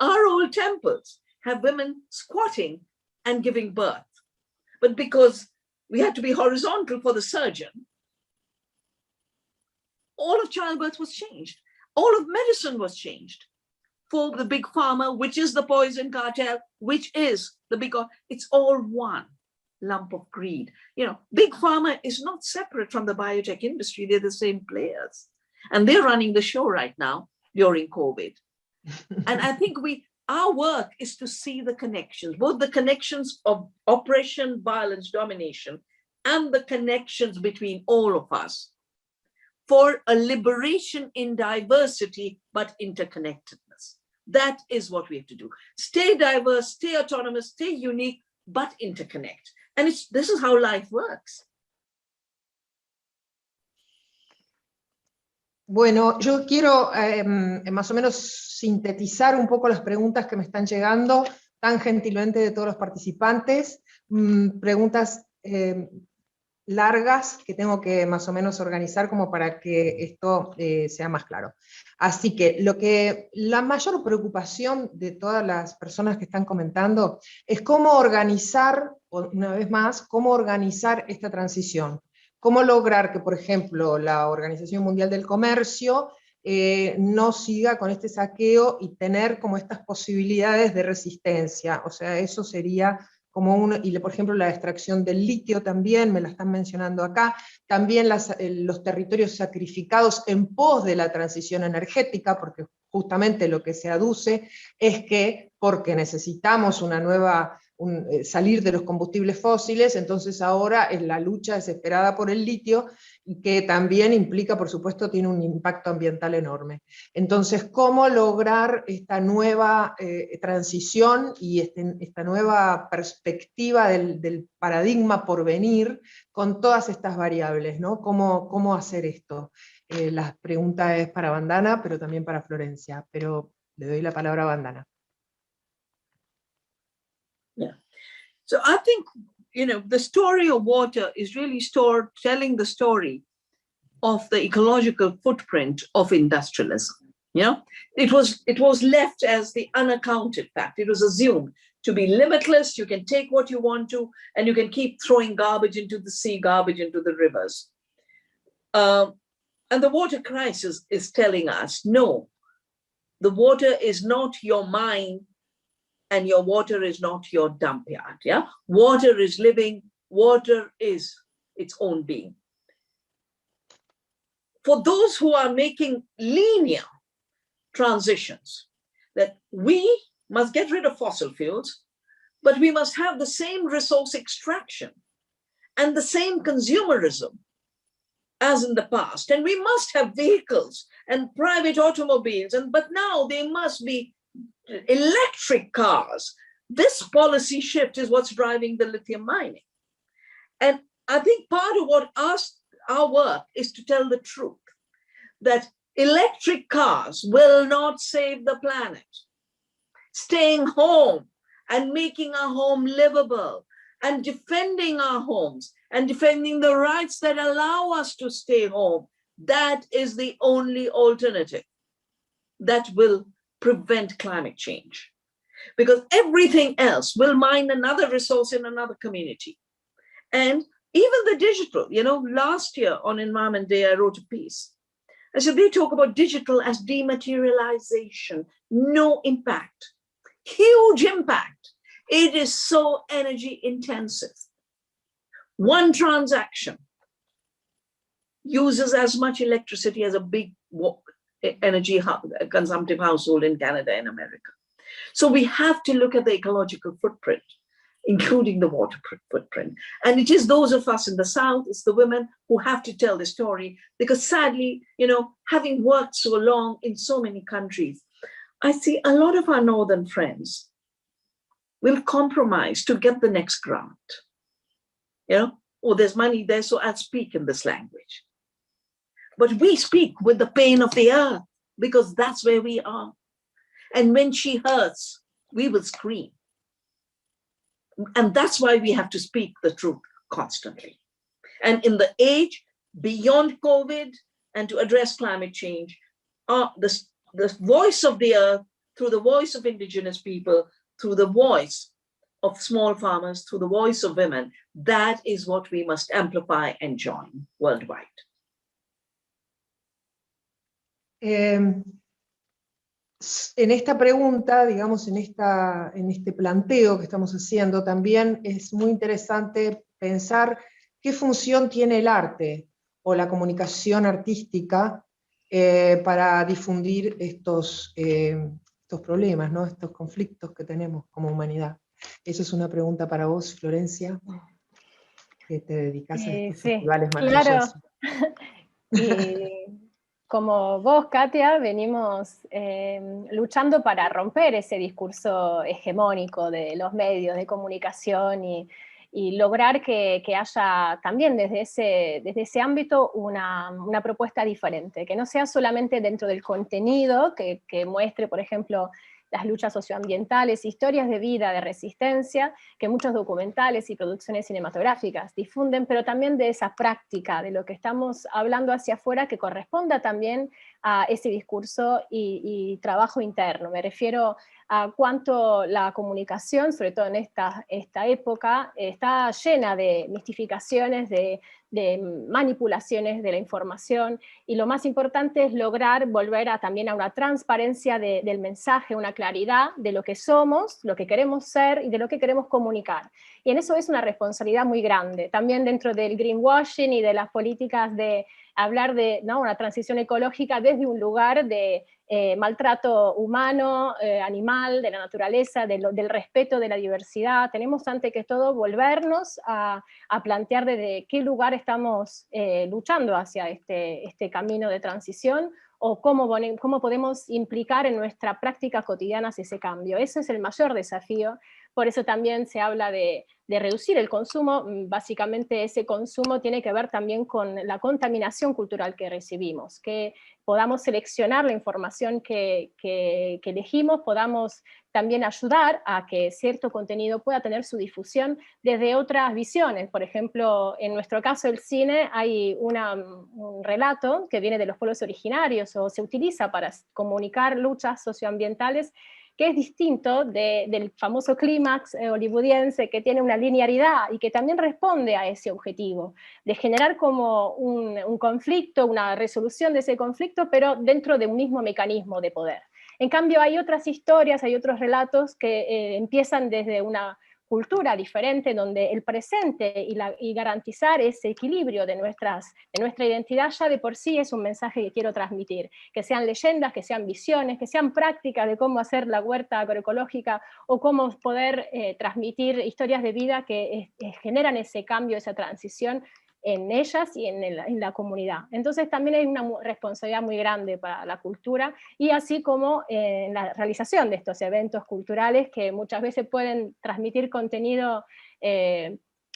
our old temples have women squatting and giving birth. But because we had to be horizontal for the surgeon, all of childbirth was changed. All of medicine was changed for the big pharma, which is the poison cartel, which is the big, it's all one lump of greed. Big pharma is not separate from the biotech industry. They're the same players. And they're running the show right now during COVID. And I think our work is to see the connections, both the connections of oppression, violence, domination, and the connections between all of us for a liberation in diversity, but interconnectedness. That is what we have to do. Stay diverse, stay autonomous, stay unique, but interconnect. And this is how life works. Bueno, yo quiero más o menos sintetizar un poco las preguntas que me están llegando tan gentilmente de todos los participantes, preguntas largas que tengo que más o menos organizar como para que esto sea más claro. Así que la mayor preocupación de todas las personas que están comentando es cómo organizar, una vez más, cómo organizar esta transición. Cómo lograr que, por ejemplo, la Organización Mundial del Comercio no siga con este saqueo y tener como estas posibilidades de resistencia. O sea, eso sería como y por ejemplo la extracción del litio también, me la están mencionando acá, también los territorios sacrificados en pos de la transición energética, porque justamente lo que se aduce es que porque necesitamos una nueva salir de los combustibles fósiles, entonces ahora es la lucha desesperada por el litio, y que también implica, por supuesto, tiene un impacto ambiental enorme. Entonces, ¿cómo lograr esta nueva transición y esta nueva perspectiva del paradigma por venir con todas estas variables, ¿no? ¿Cómo hacer esto? La pregunta es para Vandana, pero también para Florencia, pero le doy la palabra a Vandana. Yeah. So I think, the story of water is really telling the story of the ecological footprint of industrialism. It was left as the unaccounted fact. It was assumed to be limitless. You can take what you want to, and you can keep throwing garbage into the sea, garbage into the rivers. And the water crisis is telling us, no, the water is not your mine, and your water is not your dump yard. Yeah, water is living. Water is its own being. For those who are making linear transitions, that we must get rid of fossil fuels, but we must have the same resource extraction and the same consumerism as in the past. And we must have vehicles and private automobiles, but now they must be electric cars. This policy shift is what's driving the lithium mining. And I think part of what our work is to tell the truth, that electric cars will not save the planet. Staying home and making our home livable and defending our homes and defending the rights that allow us to stay home, that is the only alternative that will prevent climate change. Because everything else will mine another resource in another community. And even the digital, last year on Environment Day, I wrote a piece. I said, they talk about digital as dematerialization, no impact, huge impact. It is so energy intensive. One transaction uses as much electricity as a big energy consumptive household in Canada and America. So we have to look at the ecological footprint, including the water footprint. And it is those of us in the South, it's the women who have to tell the story, because sadly, you know, having worked so long in so many countries, I see a lot of our Northern friends will compromise to get the next grant. You know, oh, there's money there, so I'll speak in this language. But we speak with the pain of the earth, because that's where we are. And when she hurts, we will scream. And that's why we have to speak the truth constantly. And in the age beyond COVID and to address climate change, the voice of the earth, through the voice of indigenous people, through the voice of small farmers, through the voice of women, that is what we must amplify and join worldwide. En esta pregunta, digamos, en este planteo que estamos haciendo, también es muy interesante pensar qué función tiene el arte o la comunicación artística para difundir estos problemas, ¿no? Estos conflictos que tenemos como humanidad. Esa es una pregunta para vos, Florencia, que te dedicas a estos festivales maravillosos. Claro. Como vos, Katia, venimos luchando para romper ese discurso hegemónico de los medios de comunicación y lograr que haya también desde ese ámbito una propuesta diferente, que no sea solamente dentro del contenido, que muestre, por ejemplo, las luchas socioambientales, historias de vida, de resistencia, que muchos documentales y producciones cinematográficas difunden, pero también de esa práctica, de lo que estamos hablando hacia afuera, que corresponda también a ese discurso y trabajo interno. Me refiero a cuánto la comunicación, sobre todo en esta época, está llena de mistificaciones, de manipulaciones de la información, y lo más importante es lograr volver también a una transparencia del mensaje, una claridad de lo que somos, lo que queremos ser y de lo que queremos comunicar. Y en eso es una responsabilidad muy grande, también dentro del greenwashing y de las políticas de hablar de una transición ecológica desde un lugar de maltrato humano, animal, de la naturaleza, del respeto de la diversidad. Tenemos antes que todo volvernos a plantear desde qué lugar estamos luchando hacia este camino de transición, o cómo podemos implicar en nuestra práctica cotidiana ese cambio. Ese es el mayor desafío. Por eso también se habla de reducir el consumo. Básicamente ese consumo tiene que ver también con la contaminación cultural que recibimos, que podamos seleccionar la información que elegimos, podamos también ayudar a que cierto contenido pueda tener su difusión desde otras visiones. Por ejemplo, en nuestro caso el cine, hay un relato que viene de los pueblos originarios o se utiliza para comunicar luchas socioambientales, que es distinto del famoso clímax hollywoodiense, que tiene una linearidad y que también responde a ese objetivo, de generar como un conflicto, una resolución de ese conflicto, pero dentro de un mismo mecanismo de poder. En cambio, hay otras historias, hay otros relatos que empiezan desde una cultura diferente, donde el presente y garantizar ese equilibrio de nuestra identidad ya de por sí es un mensaje que quiero transmitir, que sean leyendas, que sean visiones, que sean prácticas de cómo hacer la huerta agroecológica, o cómo poder transmitir historias de vida que generan ese cambio, esa transición en ellas y en la comunidad. Entonces también hay una responsabilidad muy grande para la cultura, y así como en la realización de estos eventos culturales, que muchas veces pueden transmitir contenido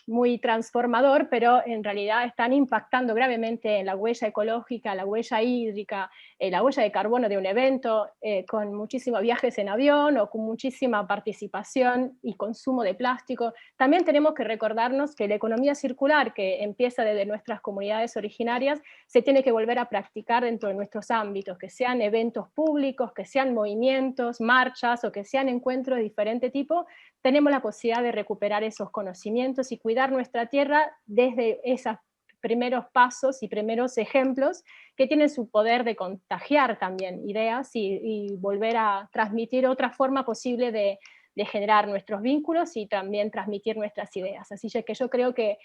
muy transformador, pero en realidad están impactando gravemente en la huella ecológica, la huella hídrica, la huella de carbono de un evento, con muchísimos viajes en avión o con muchísima participación y consumo de plástico. También tenemos que recordarnos que la economía circular, que empieza desde nuestras comunidades originarias, se tiene que volver a practicar dentro de nuestros ámbitos, que sean eventos públicos, que sean movimientos, marchas, o que sean encuentros de diferente tipo. Tenemos la posibilidad de recuperar esos conocimientos y cuidar nuestra tierra desde esos primeros pasos y primeros ejemplos, que tienen su poder de contagiar también ideas y volver a transmitir otra forma posible de generar nuestros vínculos y también transmitir nuestras ideas. Así que yo creo que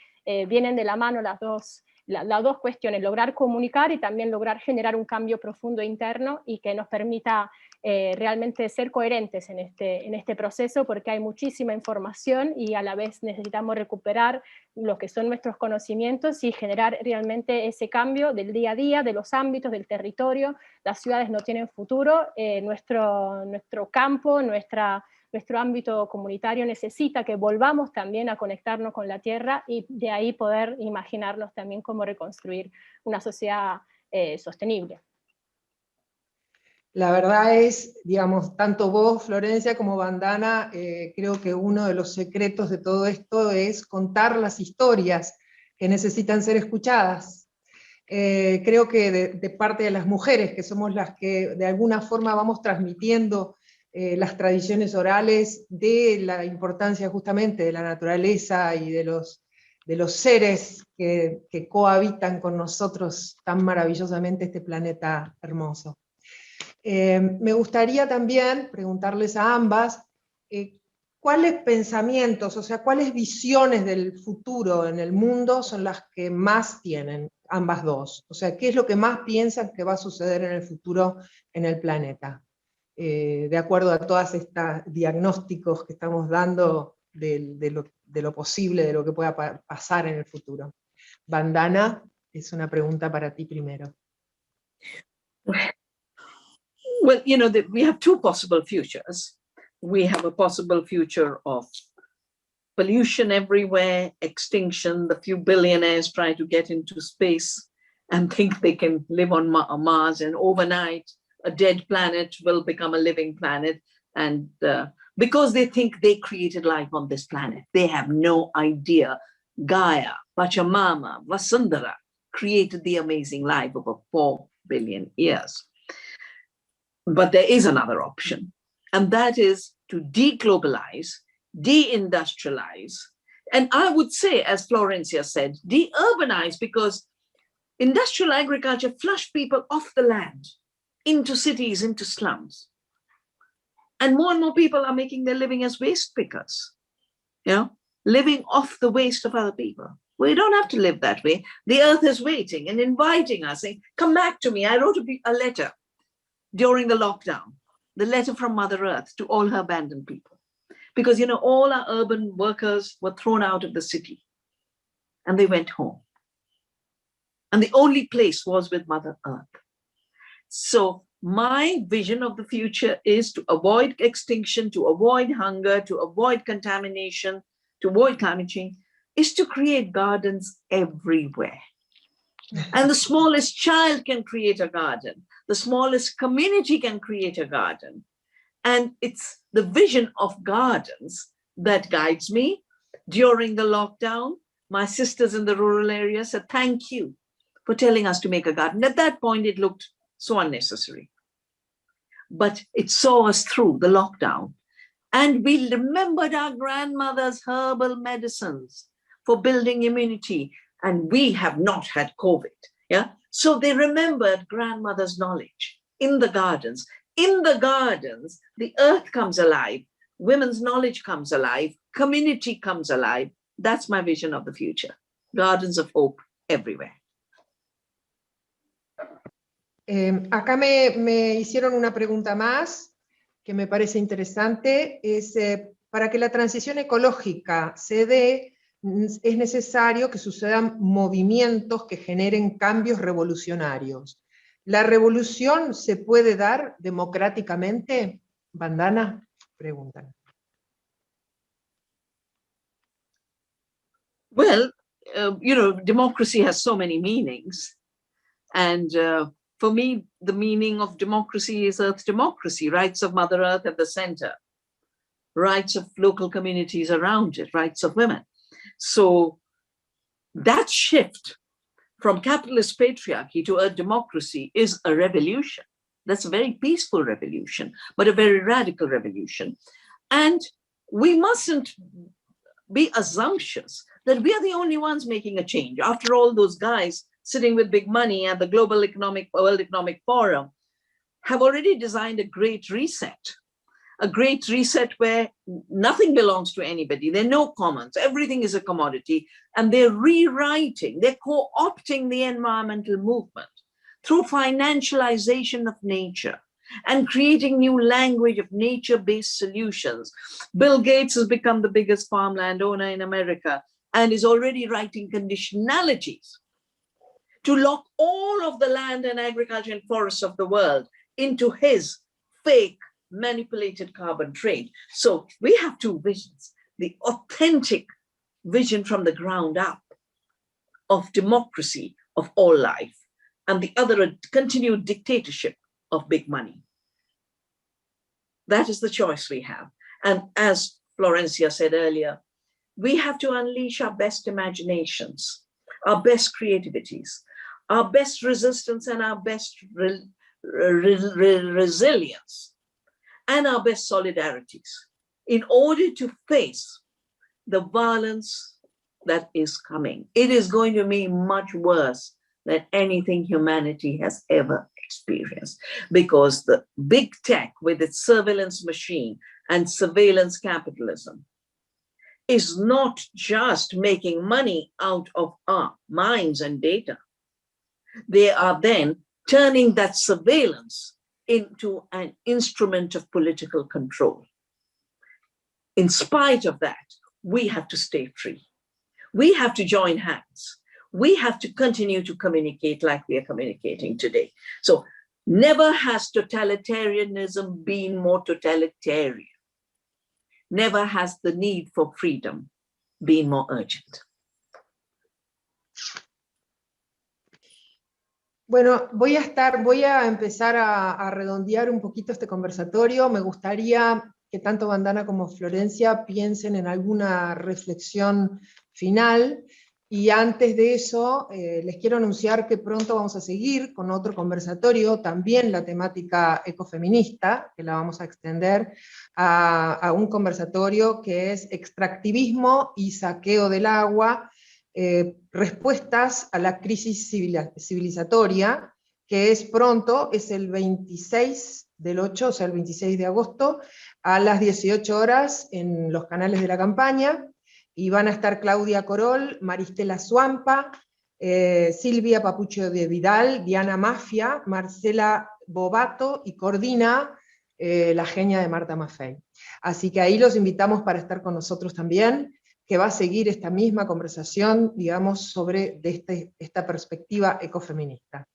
vienen de la mano las dos las dos cuestiones, lograr comunicar y también lograr generar un cambio profundo interno y que nos permita realmente ser coherentes en este proceso, porque hay muchísima información y a la vez necesitamos recuperar lo que son nuestros conocimientos y generar realmente ese cambio del día a día, de los ámbitos, del territorio. Las ciudades no tienen futuro, nuestro campo, nuestro ámbito comunitario necesita que volvamos también a conectarnos con la tierra y de ahí poder imaginarnos también cómo reconstruir una sociedad sostenible. La verdad es, digamos, tanto vos, Florencia, como Vandana, creo que uno de los secretos de todo esto es contar las historias que necesitan ser escuchadas. Creo que de parte de las mujeres, que somos las que de alguna forma vamos transmitiendo las tradiciones orales de la importancia justamente de la naturaleza y de los seres que cohabitan con nosotros tan maravillosamente este planeta hermoso. Me gustaría también preguntarles a ambas cuáles pensamientos, o sea, cuáles visiones del futuro en el mundo son las que más tienen ambas dos. O sea, ¿qué es lo que más piensan que va a suceder en el futuro en el planeta? De acuerdo a todos estos diagnósticos que estamos dando de lo posible, de lo que pueda pasar en el futuro. Vandana, es una pregunta para ti primero. Well, you know, we have two possible futures. We have a possible future of pollution everywhere, extinction, the few billionaires try to get into space and think they can live on Mars, and overnight a dead planet will become a living planet. And because they think they created life on this planet, they have no idea Gaia, Pachamama, Vasundhara created the amazing life over 4 billion years. But there is another option, and that is to deglobalize, deindustrialize, and I would say, as Florencia said, de-urbanize, because industrial agriculture flushed people off the land into cities, into slums. And more people are making their living as waste pickers, you know, living off the waste of other people. We don't have to live that way. The earth is waiting and inviting us, saying, come back to me. I wrote a letter during the lockdown, the letter from Mother Earth to all her abandoned people. Because, you know, all our urban workers were thrown out of the city and they went home. And the only place was with Mother Earth. So my vision of the future is to avoid extinction, to avoid hunger, to avoid contamination, to avoid climate change, is to create gardens everywhere. And the smallest child can create a garden. The smallest community can create a garden. And it's the vision of gardens that guides me. During the lockdown, my sisters in the rural area said, thank you for telling us to make a garden. At that point, it looked so unnecessary. But it saw us through the lockdown. And we remembered our grandmother's herbal medicines for building immunity. And we have not had COVID. Yeah. So they remembered grandmother's knowledge in the gardens. In the gardens, the earth comes alive, women's knowledge comes alive, community comes alive. That's my vision of the future. Gardens of hope everywhere. Acá me hicieron una pregunta más que me parece interesante. Es, para que la transición ecológica se dé, es necesario que sucedan movimientos que generen cambios revolucionarios. ¿La revolución se puede dar democráticamente? Vandana, preguntan. Well, you know, democracy has so many meanings. And for me, the meaning of democracy is Earth democracy, rights of Mother Earth at the center, rights of local communities around it, rights of women. So that shift from capitalist patriarchy to Earth democracy is a revolution. That's a very peaceful revolution, but a very radical revolution. And we mustn't be assumptuous that we are the only ones making a change. After all, those guys sitting with big money at the World Economic Forum have already designed a great reset. a great reset where nothing belongs to anybody. There are no commons. Everything is a commodity. And they're rewriting, they're co-opting the environmental movement through financialization of nature and creating new language of nature-based solutions. Bill Gates has become the biggest farmland owner in America and is already writing conditionalities to lock all of the land and agriculture and forests of the world into his fake manipulated carbon trade. So we have two visions: the authentic vision from the ground up of democracy of all life, and the other a continued dictatorship of big money. That is the choice we have. And as Florencia said earlier, we have to unleash our best imaginations, our best creativities, our best resistance, and our best resilience, and our best solidarities in order to face the violence that is coming. It is going to be much worse than anything humanity has ever experienced, because the big tech with its surveillance machine and surveillance capitalism is not just making money out of our minds and data. They are then turning that surveillance into an instrument of political control. In spite of that, we have to stay free. We have to join hands. We have to continue to communicate like we are communicating today. So never has totalitarianism been more totalitarian. Never has the need for freedom been more urgent. Bueno, voy a empezar a redondear un poquito este conversatorio. Me gustaría que tanto Vandana como Florencia piensen en alguna reflexión final. Y antes de eso, les quiero anunciar que pronto vamos a seguir con otro conversatorio, también la temática ecofeminista, que la vamos a extender a un conversatorio que es extractivismo y saqueo del agua, respuestas a la crisis civilizatoria, que es pronto, es el 26 del 8, o sea, el 26 de agosto, a las 18 horas en los canales de la campaña, y van a estar Claudia Corol, Maristela Suampa, Silvia Papucho de Vidal, Diana Mafia, Marcela Bobato, y coordina la genia de Marta Maffei. Así que ahí los invitamos para estar con nosotros también, que va a seguir esta misma conversación, digamos, sobre esta perspectiva ecofeminista.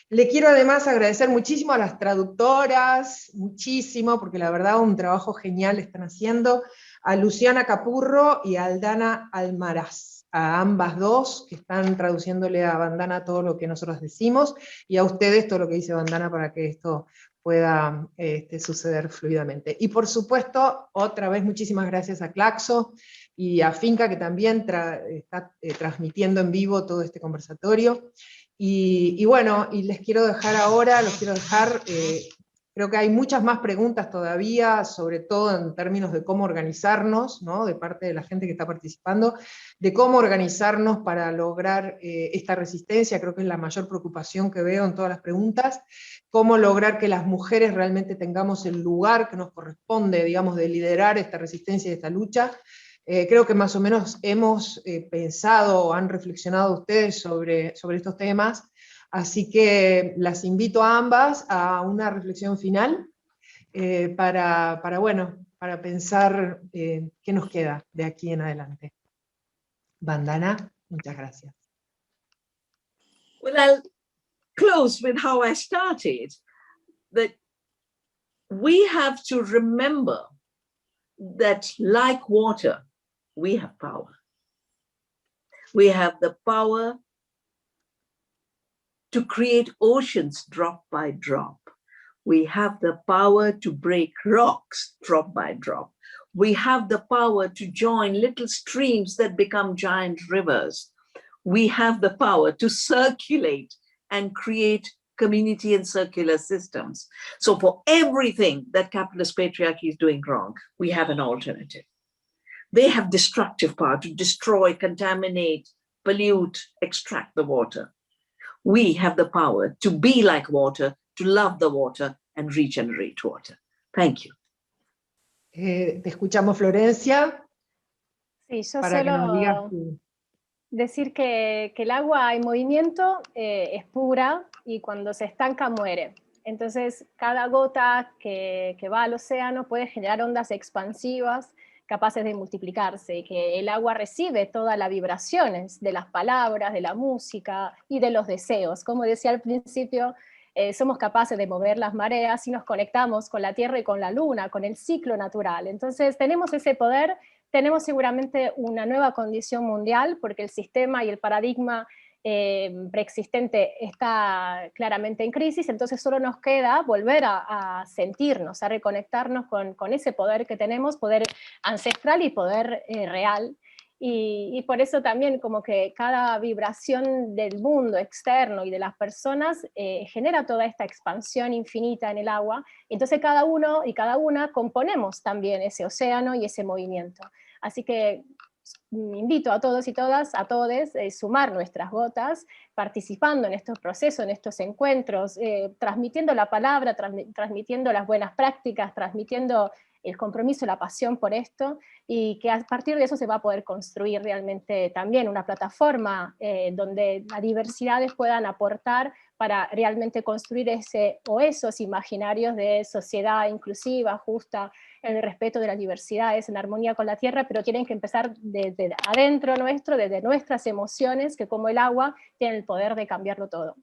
Le quiero además agradecer muchísimo a las traductoras, muchísimo, porque la verdad un trabajo genial están haciendo, a Luciana Capurro y a Aldana Almaraz, a ambas dos, que están traduciéndole a Vandana todo lo que nosotros decimos, y a ustedes todo lo que dice Vandana para que esto pueda suceder fluidamente. Y por supuesto, otra vez muchísimas gracias a Claxo y a Finca, que también está transmitiendo en vivo todo este conversatorio. Y bueno, y les quiero dejar ahora, creo que hay muchas más preguntas todavía, sobre todo en términos de cómo organizarnos, ¿no? De parte de la gente que está participando, de cómo organizarnos para lograr esta resistencia. Creo que es la mayor preocupación que veo en todas las preguntas, cómo lograr que las mujeres realmente tengamos el lugar que nos corresponde, digamos, de liderar esta resistencia y esta lucha. Creo que más o menos hemos pensado o han reflexionado ustedes sobre estos temas, así que las invito a ambas a una reflexión final para pensar qué nos queda de aquí en adelante. Vandana, muchas gracias. Well, I'll close with how I started, that we have to remember that like water, we have power. We have the power to create oceans drop by drop. We have the power to break rocks drop by drop. We have the power to join little streams that become giant rivers. We have the power to circulate and create community and circular systems. So for everything that capitalist patriarchy is doing wrong, we have an alternative. They have destructive power to destroy, contaminate, pollute, extract the water. We have the power to be like water, to love the water, and regenerate water. Thank you. Te escuchamos, Florencia, Sí, yo para que nos digas solo tú. decir que el agua en movimiento es pura y cuando se estanca muere. Entonces, cada gota que va al océano puede generar ondas expansivas capaces de multiplicarse, y que el agua recibe todas las vibraciones de las palabras, de la música y de los deseos. Como decía al principio, somos capaces de mover las mareas y nos conectamos con la Tierra y con la Luna, con el ciclo natural. Entonces, tenemos ese poder. Tenemos seguramente una nueva condición mundial porque el sistema y el paradigma preexistente está claramente en crisis, entonces solo nos queda volver a sentirnos, a reconectarnos con ese poder que tenemos, poder ancestral y poder real. Y por eso también como que cada vibración del mundo externo y de las personas genera toda esta expansión infinita en el agua. Entonces cada uno y cada una componemos también ese océano y ese movimiento. Así que invito a todos y todas, a todos, sumar nuestras gotas, participando en estos procesos, en estos encuentros, transmitiendo la palabra, transmitiendo las buenas prácticas, transmitiendo el compromiso, la pasión por esto, y que a partir de eso se va a poder construir realmente también una plataforma donde las diversidades puedan aportar para realmente construir ese o esos imaginarios de sociedad inclusiva, justa, en el respeto de las diversidades, en armonía con la tierra, pero tienen que empezar desde adentro nuestro, desde nuestras emociones, que como el agua tienen el poder de cambiarlo todo.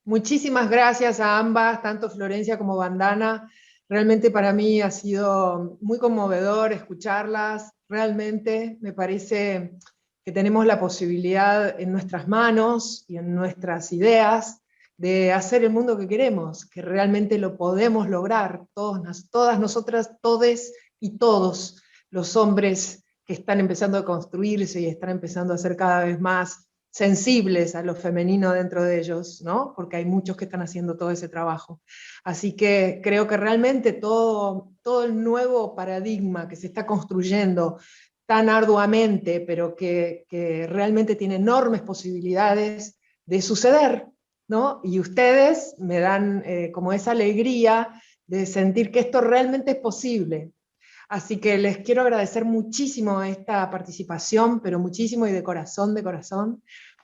Muchísimas gracias a ambas, tanto Florencia como Vandana. Realmente para mí ha sido muy conmovedor escucharlas. Realmente me parece que tenemos la posibilidad en nuestras manos y en nuestras ideas de hacer el mundo que queremos, que realmente lo podemos lograr, todas nosotras, todes y todos los hombres que están empezando a construirse y están empezando a ser cada vez más sensibles a lo femenino dentro de ellos, ¿no? Porque hay muchos que están haciendo todo ese trabajo. Así que creo que realmente todo el nuevo paradigma que se está construyendo tan arduamente, pero que realmente tiene enormes posibilidades de suceder, ¿no? Y ustedes me dan como esa alegría de sentir que esto realmente es posible. Así que les quiero agradecer muchísimo esta participación, pero muchísimo y de corazón,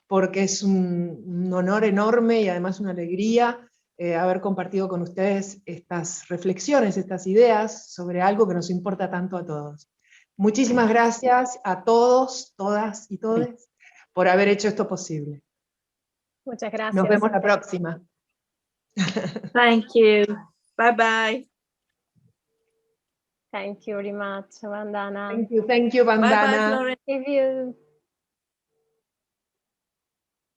porque es un honor enorme y además una alegría haber compartido con ustedes estas reflexiones, estas ideas sobre algo que nos importa tanto a todos. Muchísimas gracias a todos, todas y todes por haber hecho esto posible. Muchas gracias. Nos vemos la próxima. Thank you. Bye bye. Thank you very much, Vandana. Thank you, Vandana. Bye bye, Florence. If you